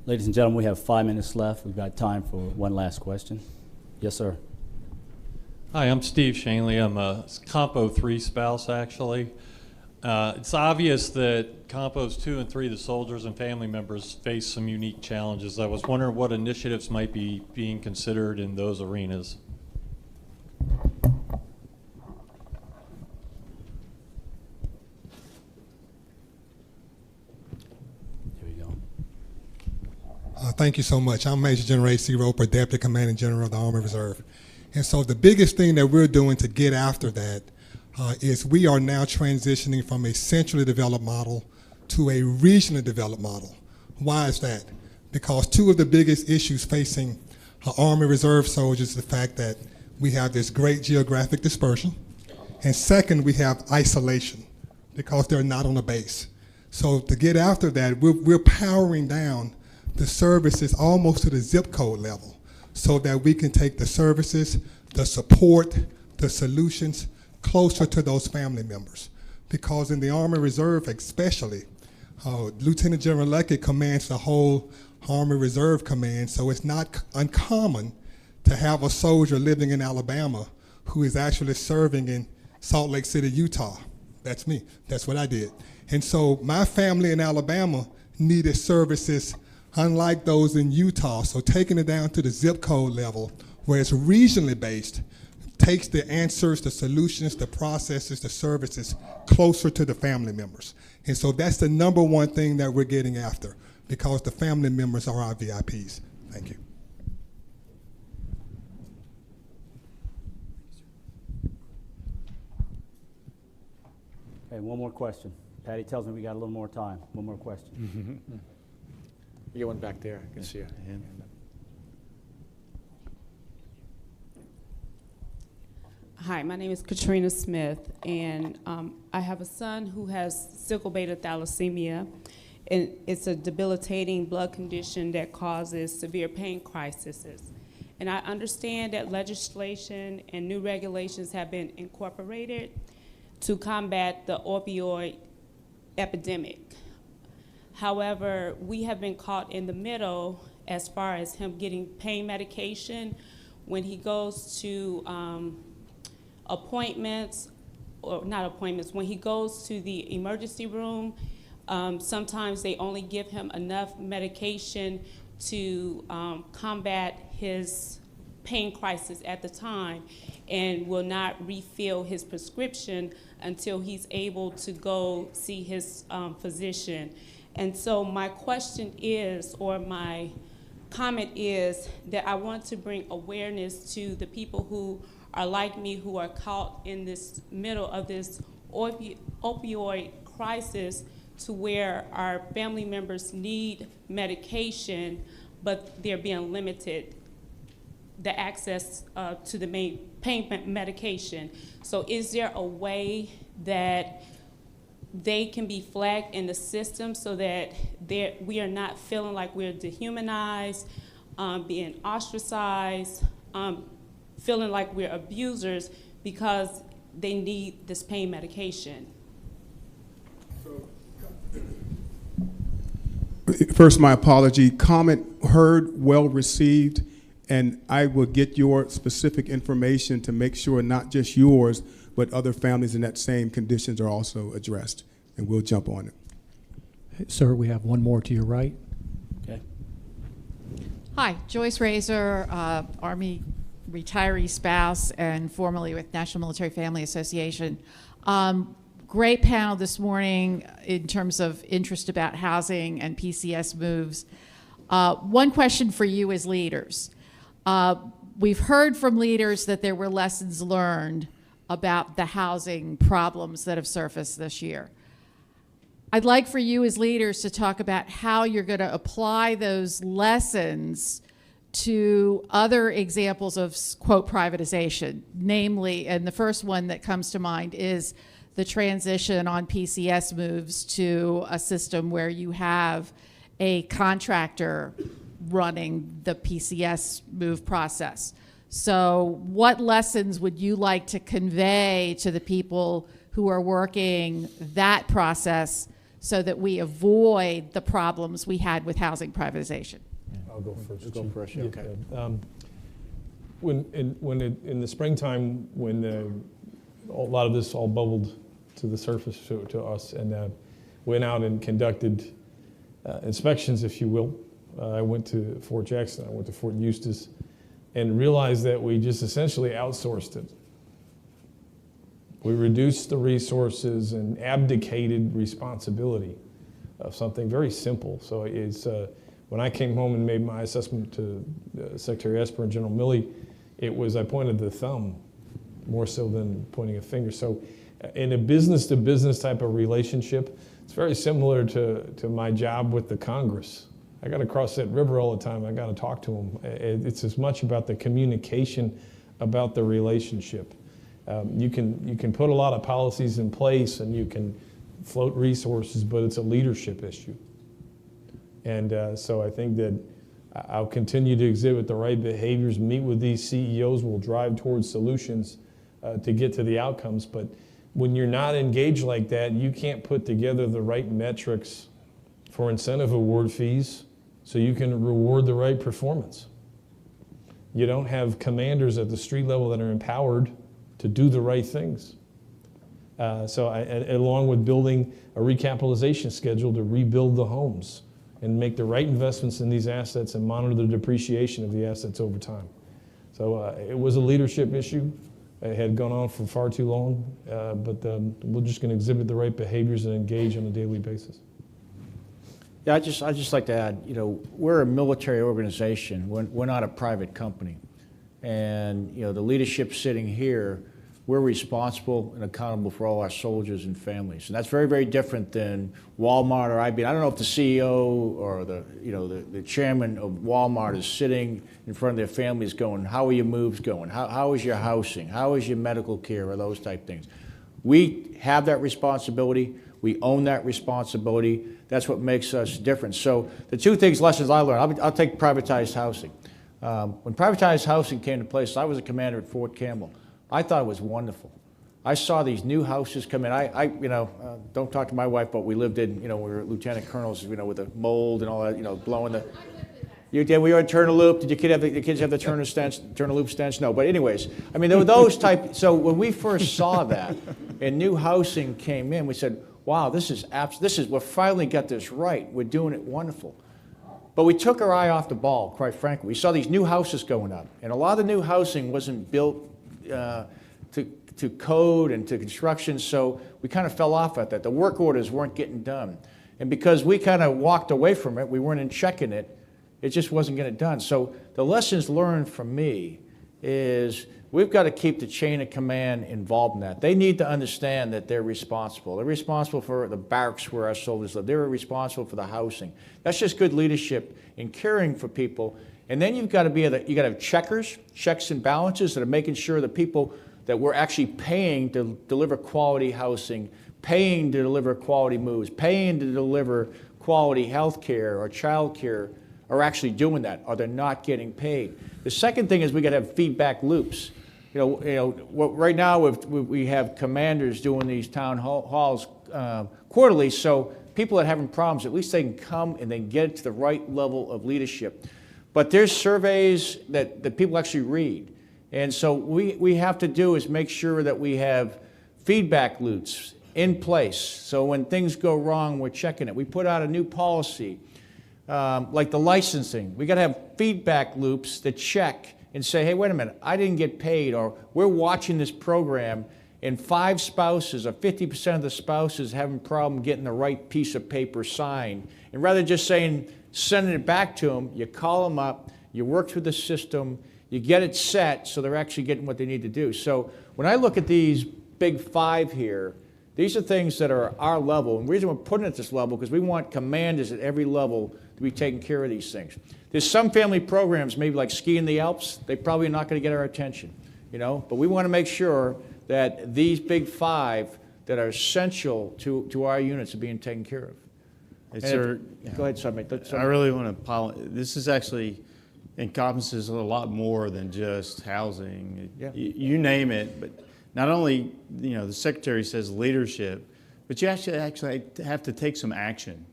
E: Ladies and gentlemen, we have 5 minutes left. We've got time for one last question. Yes, sir.
V: Hi, I'm Steve Shanley. I'm a Compo 3 spouse, actually. It's obvious that Compos 2 and 3, the soldiers and family members, face some unique challenges. I was wondering what initiatives might be being considered in those arenas.
W: Thank you so much. I'm Major General A.C. Roper, Deputy Commanding General of the Army Reserve. And so the biggest thing that we're doing to get after that is we are now transitioning from a centrally developed model to a regionally developed model. Why is that? Because two of the biggest issues facing Army Reserve soldiers is the fact that we have this great geographic dispersion, and second, we have isolation because they're not on a base. So to get after that, we're powering down the services almost to the zip code level so that we can take the services, the support, the solutions closer to those family members. Because in the Army Reserve especially, Lieutenant General Luckett commands the whole Army Reserve Command, so it's not uncommon to have a soldier living in Alabama who is actually serving in Salt Lake City, Utah. That's me. That's what I did. And so my family in Alabama needed services unlike those in Utah. So taking it down to the zip code level, where it's regionally based, takes the answers, the solutions, the processes, the services closer to the family members. And so that's the number one thing that we're getting after, because the family members are our VIPs. Thank you.
E: Okay, one more question. Patty tells me we got a little more time. One more question.
F: You get one back there. I can see it.
D: Hi, my name is Katrina Smith, and I have a son who has sickle beta thalassemia, and it's a debilitating blood condition that causes severe pain crises. And I understand that legislation and new regulations have been incorporated to combat the opioid epidemic. However, we have been caught in the middle as far as him getting pain medication when he goes to appointments, or not appointments, when he goes to the emergency room. Sometimes they only give him enough medication to combat his pain crisis at the time, and will not refill his prescription until he's able to go see his physician. And so my question is, or my comment is, that I want to bring awareness to the people who are like me, who are caught in this middle of this opioid crisis, to where our family members need medication, but they're being limited the access to the main pain medication. So is there a way that they can be flagged in the system so that we are not feeling like we're dehumanized, being ostracized, feeling like we're abusers because they need this pain medication?
P: First, my apology. Comment heard, well received, and I will get your specific information to make sure not just yours, but other families in that same conditions are also addressed, and we'll jump on it.
G: Sir, we have one more to your right.
E: Okay.
I: Hi, Joyce Razor, Army retiree spouse and formerly with National Military Family Association. Great panel this morning in terms of interest about housing and PCS moves. One question for you as leaders. We've heard from leaders that there were lessons learned about the housing problems that have surfaced this year. I'd like for you as leaders to talk about how you're going to apply those lessons to other examples of, quote, privatization. Namely, and the first one that comes to mind is the transition on PCS moves to a system where you have a contractor running the PCS move process. So what lessons would you like to convey to the people who are working that process so that we avoid the problems we had with housing privatization?
B: I'll go first.
F: Go first, yeah. Okay.
B: In the springtime, when a lot of this all bubbled to the surface to us, and went out and conducted inspections, if you will. I went to Fort Jackson, I went to Fort Eustis, and realized that we just essentially outsourced it. We reduced the resources and abdicated responsibility of something very simple. So it's, when I came home and made my assessment to Secretary Esper and General Milley, it was I pointed the thumb more so than pointing a finger. So in a business-to-business type of relationship, it's very similar to my job with the Congress. I got to cross that river all the time. I got to talk to them. It's as much about the communication, about the relationship. You can put a lot of policies in place and you can float resources, but it's a leadership issue. And so I think that I'll continue to exhibit the right behaviors, meet with these CEOs, we'll drive towards solutions to get to the outcomes. But when you're not engaged like that, you can't put together the right metrics for incentive award fees so you can reward the right performance. You don't have commanders at the street level that are empowered to do the right things. Along with building a recapitalization schedule to rebuild the homes and make the right investments in these assets and monitor the depreciation of the assets over time. So it was a leadership issue. It had gone on for far too long, but we're just going to exhibit the right behaviors and engage on a daily basis.
F: Yeah, I'd just like to add, you know, we're a military organization. We're not a private company. And, you know, the leadership sitting here, we're responsible and accountable for all our soldiers and families. And that's very, very different than Walmart or IBM. I don't know if the CEO or the chairman of Walmart is sitting in front of their families going, how are your moves going? How is your housing? How is your medical care, or those type things? We have that responsibility. We own that responsibility. That's what makes us different. So the two lessons I learned, I'll take privatized housing. When privatized housing came into place, I was a commander at Fort Campbell. I thought it was wonderful. I saw these new houses come in. Don't talk to my wife, but we lived in, we were lieutenant colonels, with the mold and all that, blowing the. Did we on turn a loop? Did the kids have the turn a loop stench? No, but anyways, I mean, there were those type. So when we first saw that, and new housing came in, we said, wow, we finally got this right. We're doing it wonderful. But we took our eye off the ball, quite frankly. We saw these new houses going up, and a lot of the new housing wasn't built to code and to construction, so we kind of fell off at that. The work orders weren't getting done. And because we kind of walked away from it, we weren't in checking it, it just wasn't getting done. So the lessons learned from me is we've got to keep the chain of command involved in that. They need to understand that they're responsible. They're responsible for the barracks where our soldiers live. They're responsible for the housing. That's just good leadership in caring for people. And then you've got to you got to have checks and balances that are making sure that people that we're actually paying to deliver quality housing, paying to deliver quality moves, paying to deliver quality health care or child care are actually doing that, or they're not getting paid. The second thing is we got to have feedback loops. Right now we have commanders doing these town halls quarterly, so people that are having problems, at least they can come and they get it to the right level of leadership. But there's surveys that people actually read. And so we have to do is make sure that we have feedback loops in place. So when things go wrong, we're checking it. We put out a new policy, like the licensing. We got to have feedback loops that check and say, hey, wait a minute, I didn't get paid, or we're watching this program and 5 spouses, or 50% of the spouses having a problem getting the right piece of paper signed. And rather than just sending it back to them, you call them up, you work through the system, you get it set so they're actually getting what they need to do. So when I look at these big 5 here, these are things that are our level. And the reason we're putting it at this level because we want commanders at every level to be taking care of these things. There's some family programs, maybe like ski in the Alps, they probably are not going to get our attention, but we want to make sure that these big 5 that are essential to our units are being taken care of.
M: Go
F: ahead, Submit.
M: I really want to apologize. This is actually encompasses a lot more than just housing.
F: Yeah.
M: You name it, but not only, the secretary says leadership, but you actually have to take some action.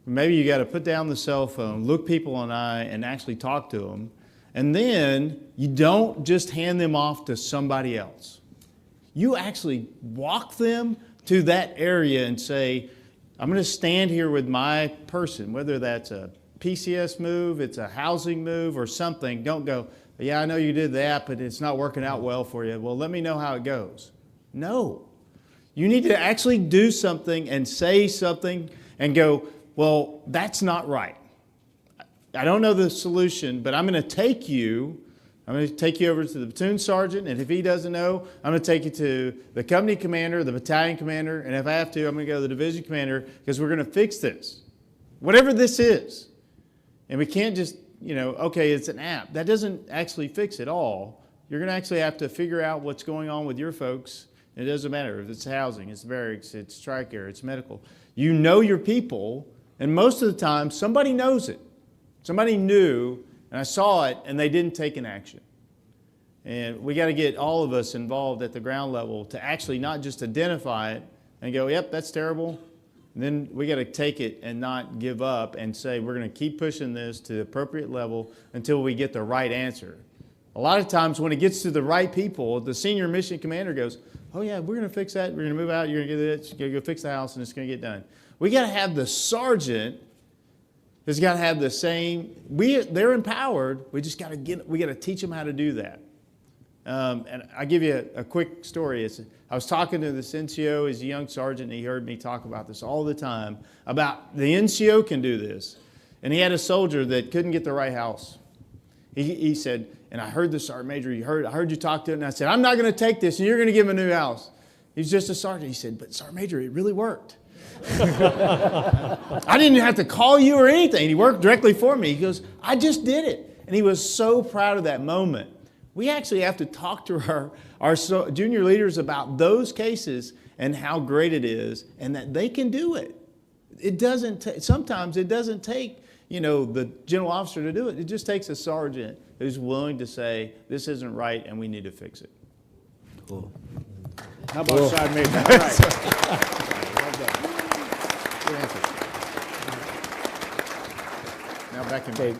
M: Maybe you got to put down the cell phone, look people in the eye, and actually talk to them. And then you don't just hand them off to somebody else. You actually walk them to that area and say, I'm going to stand here with my person, whether that's a PCS move, it's a housing move or something. Don't go, yeah, I know you did that, but it's not working out well for you. Well, let me know how it goes. No. You need to actually do something and say something and go, well, that's not right. I don't know the solution, but I'm going to take you over to the platoon sergeant, and if he doesn't know, I'm going to take you to the company commander, the battalion commander, and if I have to, I'm going to go to the division commander because we're going to fix this. Whatever this is. And we can't just, okay, it's an app. That doesn't actually fix it all. You're going to actually have to figure out what's going on with your folks. It doesn't matter if it's housing, it's barracks, it's TRICARE, it's medical. You know your people,
F: And most of the time, somebody knows it. Somebody knew, and I saw it, and they didn't take an action. And we got to get all of us involved at the ground level to actually not just identify it and go, yep, that's terrible. And then we got to take it and not give up and say we're going to keep pushing this to the appropriate level until we get the right answer. A lot of times when it gets to the right people, the senior mission commander goes, oh yeah, we're going to fix that. We're going to move out. You're going to get this. You're going to go fix the house, and it's going to get done. We got to have the sergeant has got to have the same. They're empowered. We just got to we got to teach them how to do that. And I'll give you a quick story. I was talking to this NCO. He's a young sergeant, and he heard me talk about this all the time, about the NCO can do this. And he had a soldier that couldn't get the right house. He said, and I heard the sergeant major, I heard you talk to it, and I said, I'm not going to take this, and you're going to give him a new house. He's just a sergeant. He said, but Sergeant Major, it really worked. I didn't have to call you or anything. He worked directly for me. He goes, I just did it. And he was so proud of that moment. We actually have to talk to our junior leaders about those cases and how great it is and that they can do it. Sometimes it doesn't take, the general officer to do it. It just takes a sergeant who's willing to say, this isn't right and we need to fix it. Cool. How about Sergeant Major? All right. Good answer. Now back in.
E: Okay.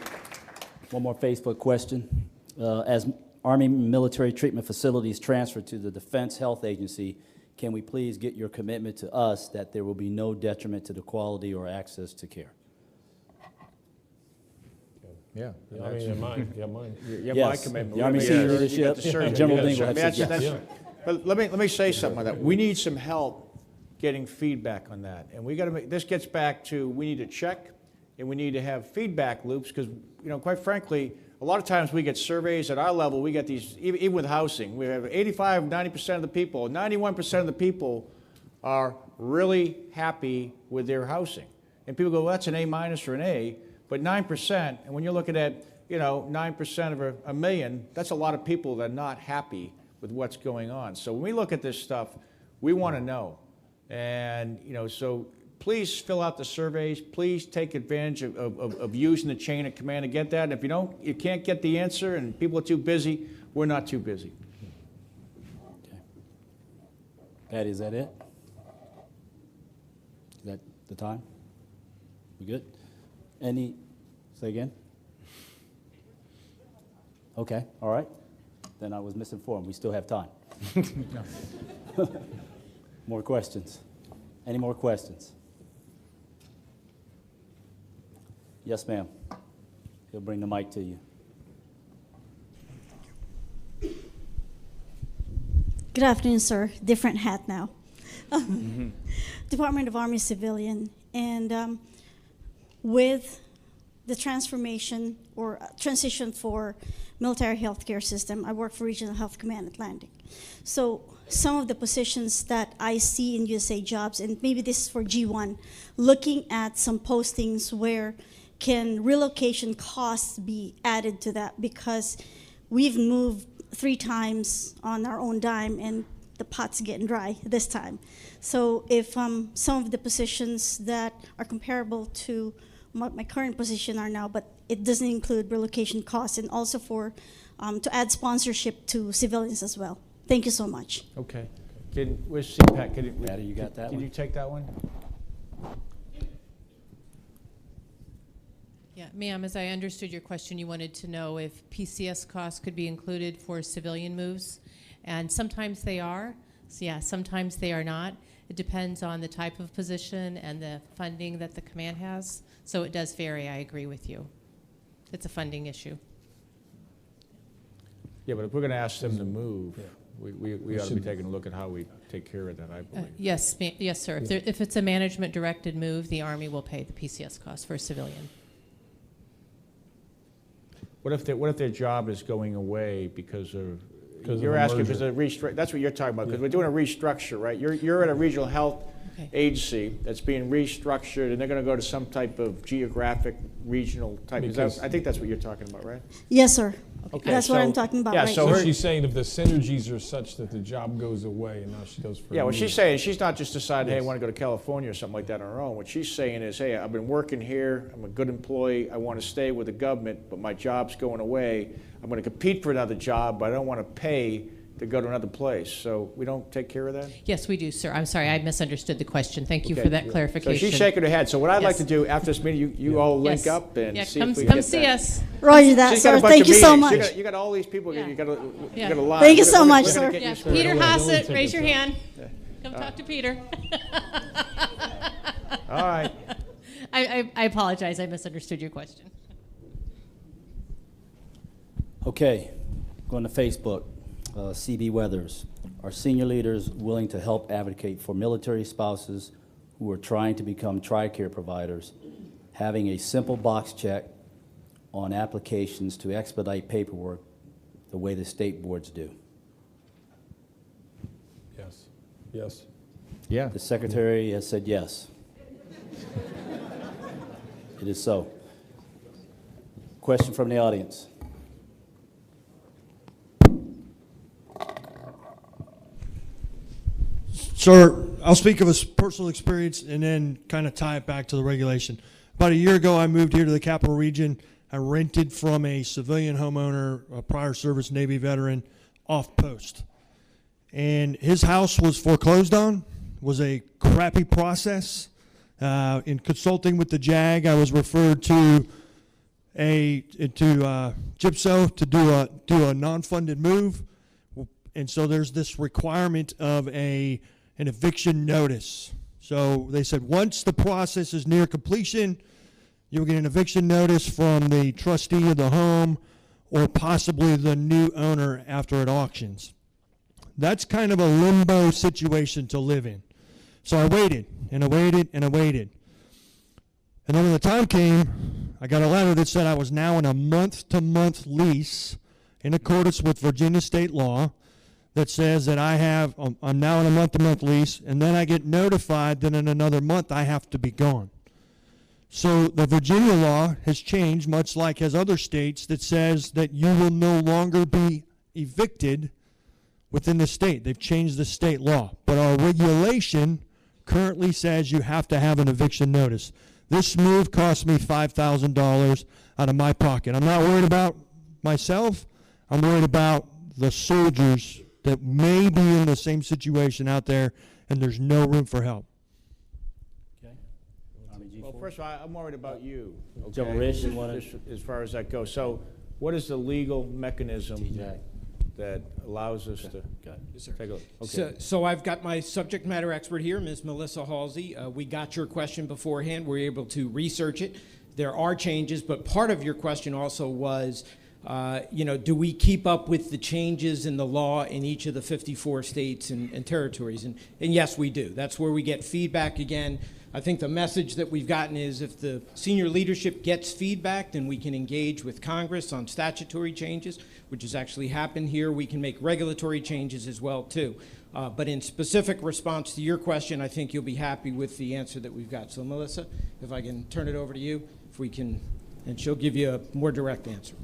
E: One more Facebook question. As Army military treatment facilities transferred to the Defense Health Agency, can we please get your commitment to us that there will be no detriment to the quality or access to care?
B: Yeah. I mean, mine. Yeah, mine.
F: Yeah, my commitment.
E: The Army senior leadership and General Dingell have said yes.
F: But let me say something on that. We need some help getting feedback on that, and we got to make. This gets back to we need to check, and we need to have feedback loops because quite frankly, a lot of times we get surveys at our level. We get these even with housing. We have 85, 90% of the people, 91% of the people are really happy with their housing, and people go, well, that's an A- or an A. But 9%, and when you're looking at 9% of a million, that's a lot of people that are not happy with what's going on. So when we look at this stuff, we want to know, and so please fill out the surveys. Please take advantage of using the chain of command to get that. And if you can't get the answer, and people are too busy, we're not too busy.
E: Okay. Patty, is that it? Is that the time? We good? Say again? Okay, all right. Then I was misinformed. We still have time. More questions? Any more questions? Yes, ma'am. He'll bring the mic to you.
T: Good afternoon, sir. Different hat now. Department of Army Civilian. And with the transformation or transition for military healthcare system, I work for Regional Health Command Atlantic. So some of the positions that I see in USA Jobs, and maybe this is for G1, looking at some postings where can relocation costs be added to that, because we've moved 3 times on our own dime and the pot's getting dry this time. So if some of the positions that are comparable to what my current position are now, but it doesn't include relocation costs, and also for to add sponsorship to civilians as well. Thank you so much.
F: Okay. Where's CPAC?
E: Patty, you got that one?
F: Can you take that one?
L: Yeah, ma'am, as I understood your question, you wanted to know if PCS costs could be included for civilian moves, and sometimes they are. So yeah, sometimes they are not. It depends on the type of position and the funding that the command has. So it does vary, I agree with you. It's a funding issue.
F: Yeah, but if we're going to ask them to move, we ought to be taking a look at how we take care of that, I believe.
L: Yes, sir.
F: Yeah.
L: If it's a management-directed move, the Army will pay the PCS cost for a civilian.
F: What if their job is going away because of? You're asking because of restructure. That's what you're talking about. Because we're doing a restructure, right? You're at a regional health agency that's being restructured, and they're going to go to some type of geographic regional type. I think that's what you're talking about, right?
T: Yes, sir.
F: Okay,
T: That's what I'm talking about
F: yeah,
T: right
F: so
T: now.
B: So she's saying if the synergies are such that the job goes away and now she goes for
F: Yeah,
B: a
F: what
B: move.
F: she's saying, she's not just deciding, hey, I
B: Yes.
F: want to go to California or something like that on her own. What she's saying is, hey, I've been working here, I'm a good employee, I want to stay with the government, but my job's going away. I'm going to compete for another job, but I don't want to pay to go to another place. So we don't take care of that?
L: Yes, we do, sir. I'm sorry, I misunderstood the question. Thank you
F: Okay.
L: for that clarification.
F: So she's shaking her head. So what I'd like
L: Yes.
F: to do after this meeting, you all link
L: Yes.
F: up and
L: Yeah,
F: see
L: come-
F: if we
L: come
F: get
L: see
F: that.
L: us.
T: Roger that,
F: She's got a
T: sir.
F: bunch
T: Thank
F: of
T: you so
F: meetings.
T: much.
F: You got all these people.
L: Yeah.
F: You got a
L: Yeah.
F: lot.
T: Thank you
F: We're
T: so
F: gonna-
T: much,
F: we're gonna
T: sir.
F: get you
L: Yeah,
F: squared
L: Peter
F: away.
L: Hassett, raise your hand. Come talk to Peter.
F: All right.
L: I apologize. I misunderstood your question.
E: Okay, going to Facebook. CB Weathers. Are senior leaders willing to help advocate for military spouses who are trying to become TRICARE providers, having a simple box check on applications to expedite paperwork the way the state boards do?
B: Yes. Yes.
F: Yeah.
E: The secretary has said yes. It is so. Question from the audience.
H: Sir, I'll speak of a personal experience and then kind of tie it back to the regulation. About a year ago, I moved here to the Capital Region. I rented from a civilian homeowner, a prior service Navy veteran, off post. And his house was foreclosed on, was a crappy process. In consulting with the JAG, I was referred to GIPSO to do a non-funded move. And so there's this requirement of an eviction notice. So they said once the process is near completion, you'll get an eviction notice from the trustee of the home or possibly the new owner after it auctions. That's kind of a limbo situation to live in. So I waited and I waited and I waited. And then when the time came, I got a letter that said I was now in a month-to-month lease in accordance with Virginia state law that says that I'm now in a month-to-month lease, and then I get notified that in another month I have to be gone. So the Virginia law has changed, much like as other states, that says that you will no longer be evicted within the state. They've changed the state law. But our regulation currently says you have to have an eviction notice. This move cost me $5,000 out of my pocket. I'm not worried about myself. I'm worried about the soldiers that may be in the same situation out there, and there's no room for help.
F: Well, first of all, I'm worried about you. Okay?
E: General Rish, you wanna-
F: As far as that goes. So what is the legal mechanism that allows us to take a look? Okay.
J: So I've got my subject matter expert here, Ms. Melissa Halsey. We got your question beforehand. We were able to research it. There are changes, but part of your question also was, do we keep up with the changes in the law in each of the 54 states and territories? And yes, we do. That's where we get feedback again. I think the message that we've gotten is if the senior leadership gets feedback, then we can engage with Congress on statutory changes, which has actually happened here. We can make regulatory changes as well, too. But in specific response to your question, I think you'll be happy with the answer that we've got. So, Melissa, if I can turn it over to you, if we can, and she'll give you a more direct answer.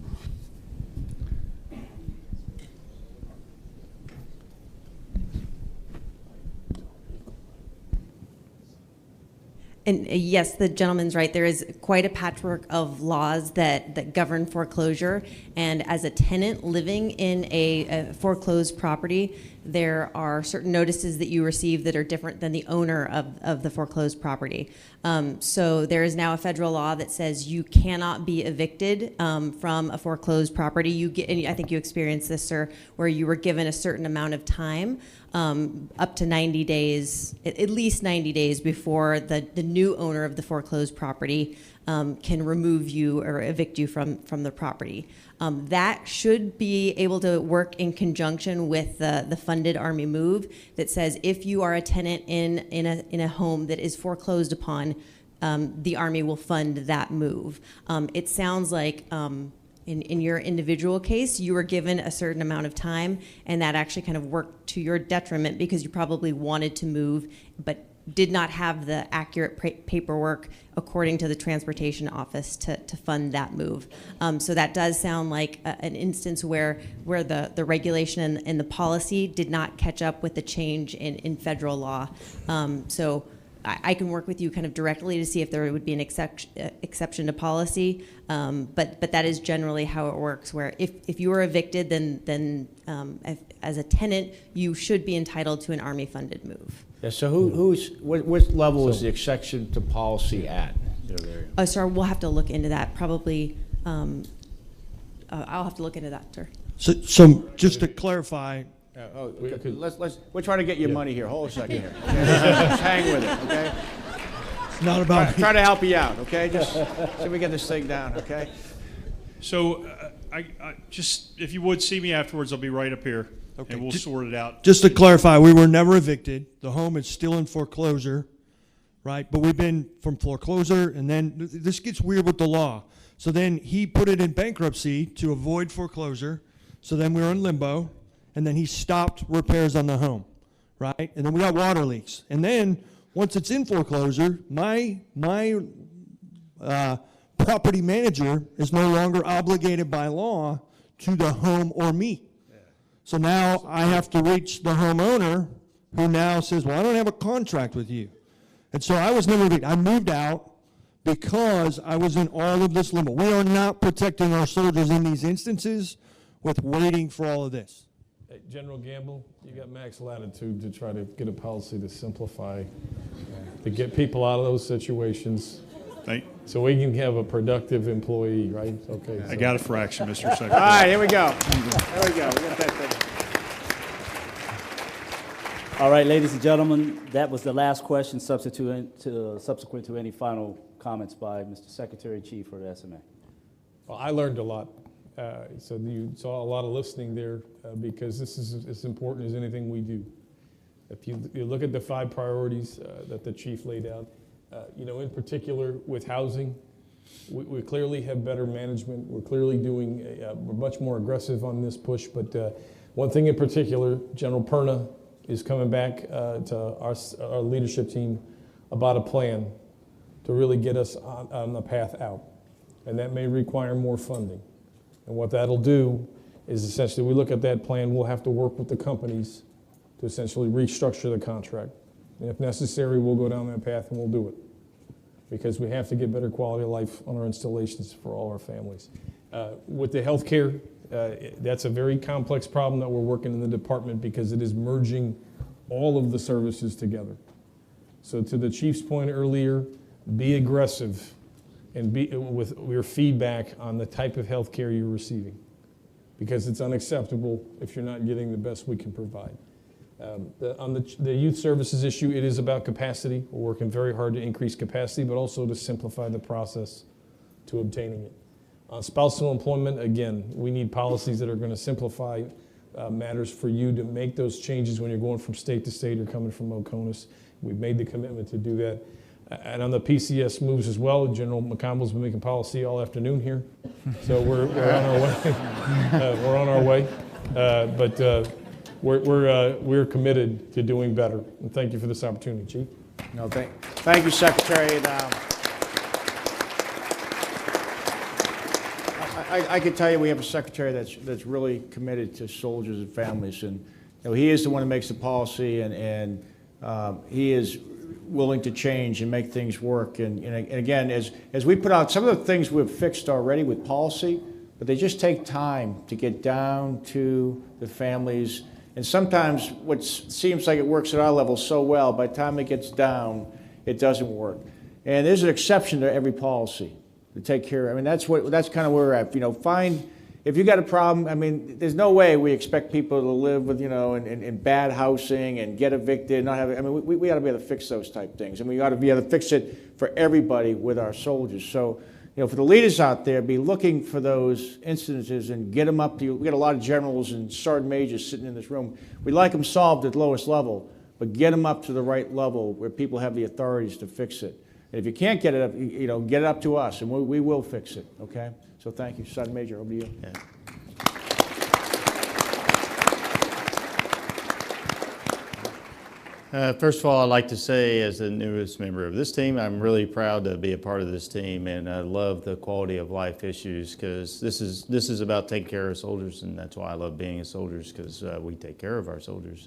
K: And yes, the gentleman's right. There is quite a patchwork of laws that govern foreclosure. And as a tenant living in a foreclosed property, there are certain notices that you receive that are different than the owner of the foreclosed property. So there is now a federal law that says you cannot be evicted from a foreclosed property. You get, and I think you experienced this, sir, where you were given a certain amount of time, up to 90 days, at least 90 days before the new owner of the foreclosed property can remove you or evict you from the property. That should be able to work in conjunction with the funded Army move that says if you are a tenant in a home that is foreclosed upon, the Army will fund that move. It sounds like in your individual case, you were given a certain amount of time, and that actually kind of worked to your detriment because you probably wanted to move, but did not have the accurate paperwork according to the transportation office to fund that move. So that does sound like an instance where the regulation and the policy did not catch up with the change in federal law. So I can work with you kind of directly to see if there would be an exception to policy, but that is generally how it works, where if you are evicted, then as a tenant, you should be entitled to an Army-funded move.
F: Yeah, so what level is the exception to policy at?
K: Sir, we'll have to look into that, probably. I'll have to look into that, sir.
H: So just to clarify,
F: we're trying to get your money here. Hold a second here. Just hang with it, okay?
H: It's not about
F: try to help you out, okay? Just see if we get this thing down, okay?
A: So, I just, if you would see me afterwards, I'll be right up here, and we'll sort it out.
H: Just to clarify, we were never evicted. The home is still in foreclosure, right? But we've been from foreclosure, and then this gets weird with the law. So then he put it in bankruptcy to avoid foreclosure. So then we were in limbo, and then he stopped repairs on the home, right? And then we got water leaks. And then once it's in foreclosure, my property manager is no longer obligated by law to the home or me. So now I have to reach the homeowner, who now says, well, I don't have a contract with you. And so I was never evicted. I moved out because I was in all of this limbo. We are not protecting our soldiers in these instances with waiting for all of this.
B: Hey, General Gamble, you got max latitude to try to get a policy to simplify, to get people out of those situations. So we can have a productive employee, right? Okay.
A: I got a fraction, Mr. Secretary.
F: All right, here we go. There we go. We got that thing.
E: All right, ladies and gentlemen, that was the last question subsequent to any final comments by Mr. Secretary-Chief for the SMA.
B: Well, I learned a lot. So you saw a lot of listening there because this is as important as anything we do. If you look at the 5 priorities that the chief laid out, in particular with housing, we clearly have better management. We're clearly doing, we're much more aggressive on this push. But one thing in particular, General Perna is coming back to our leadership team about a plan to really get us on the path out. And that may require more funding. And what that'll do is essentially, we look at that plan, we'll have to work with the companies to essentially restructure the contract. And if necessary, we'll go down that path and we'll do it. Because we have to get better quality of life on our installations for all our families. With the healthcare, that's a very complex problem that we're working in the department because it is merging all of the services together. So to the chief's point earlier, be aggressive and be with your feedback on the type of health care you're receiving, because it's unacceptable if you're not getting the best we can provide. On the youth services issue, it is about capacity. We're working very hard to increase capacity, but also to simplify the process to obtaining it. On spousal employment, again, we need policies that are going to simplify matters for you to make those changes when you're going from state to state or coming from Oconus. We've made the commitment to do that. And on the PCS moves as well, General McConville's been making policy all afternoon here. So we're on our way. We're on our way. But we're committed to doing better. And thank you for this opportunity, Chief.
F: No, thank you, Secretary. And, I can tell you we have a secretary that's really committed to soldiers and families, and he is the one who makes the policy, and he is willing to change and make things work. And again, as we put out some of the things we've fixed already with policy, but they just take time to get down to the families. And sometimes what seems like it works at our level so well, by the time it gets down, it doesn't work. And there's an exception to every policy to take care of. I mean, that's kind of where we're at. If you got a problem, I mean, there's no way we expect people to live with, in bad housing and get evicted and not have, I mean, we got to be able to fix those type things. And we got to be able to fix it for everybody with our soldiers. So, for the leaders out there, be looking for those instances and get them up to you. We got a lot of generals and sergeant majors sitting in this room. We like them solved at the lowest level, but get them up to the right level where people have the authorities to fix it. And if you can't get it up, get it up to us, and we will fix it, okay? So thank you. Sergeant Major, over to you. Yeah.
M: First of all, I'd like to say, as the newest member of this team, I'm really proud to be a part of this team, and I love the quality of life issues, because this is about taking care of soldiers, and that's why I love being a soldier, because we take care of our soldiers.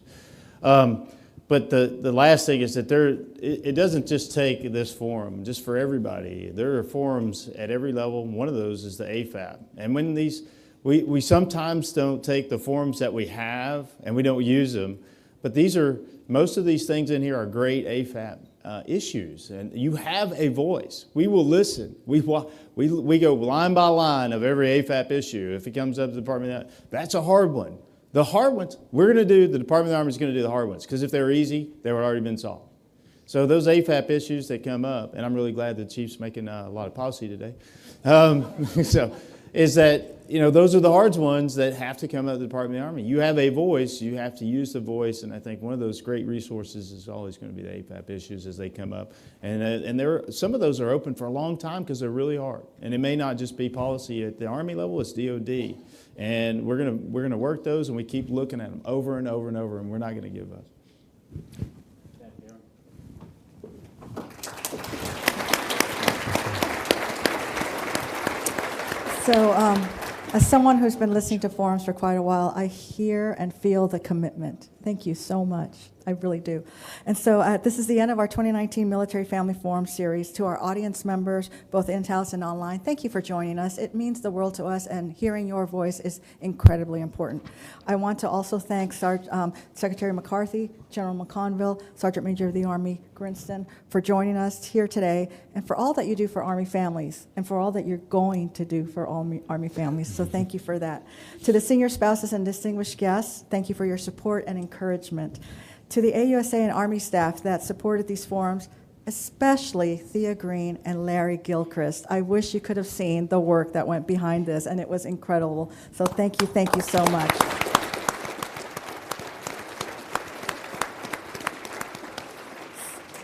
M: But the last thing is that it doesn't just take this forum just for everybody. There are forums at every level. One of those is the AFAP, and when we sometimes don't take the forums that we have and we don't use them, but most of these things in here are great AFAP issues, and you have a voice. We will listen. We go line by line of every AFAP issue. If it comes up to the Department, that's a hard one. The hard ones, the Department of the Army is going to do the hard ones, because if they were easy, they would already been solved. So those AFAP issues that come up, and I'm really glad the Chief's making a lot of policy today, is that, those are the hard ones that have to come out of the Department of the Army. You have a voice, you have to use the voice, and I think one of those great resources is always going to be the AFAP issues as they come up. And some of those are open for a long time because they're really hard. And it may not just be policy at the Army level, it's DOD. And we're gonna work those, and we keep looking at them over and over and over, and we're not gonna give up.
N: So, as someone who's been listening to forums for quite a while, I hear and feel the commitment. Thank you so much. I really do. And so this is the end of our 2019 Military Family Forum series. To our audience members, both in-house and online, thank you for joining us. It means the world to us, and hearing your voice is incredibly important. I want to also thank Secretary McCarthy, General McConville, Sergeant Major of the Army Grinston, for joining us here today, and for all that you do for Army families, and for all that you're going to do for all Army families. So thank you for that. To the senior spouses and distinguished guests, thank you for your support and encouragement. To the AUSA and Army staff that supported these forums, especially Thea Green and Larry Gilchrist. I wish you could have seen the work that went behind this, and it was incredible. So thank you so much.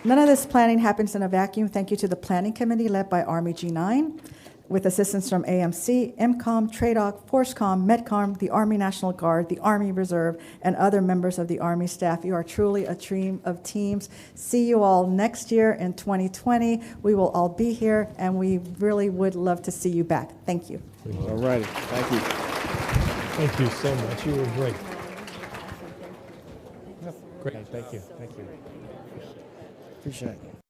N: None of this planning happens in a vacuum. Thank you to the Planning Committee led by Army G9, with assistance from AMC, MCOM, TRADOC, FORCECOM, MEDCOM, the Army National Guard, the Army Reserve, and other members of the Army staff. You are truly a team of teams. See you all next year in 2020. We will all be here, and we really would love to see you back. Thank you.
F: All righty. Thank you.
B: Thank you so much. You were great. Great. Thank you.
F: Appreciate it.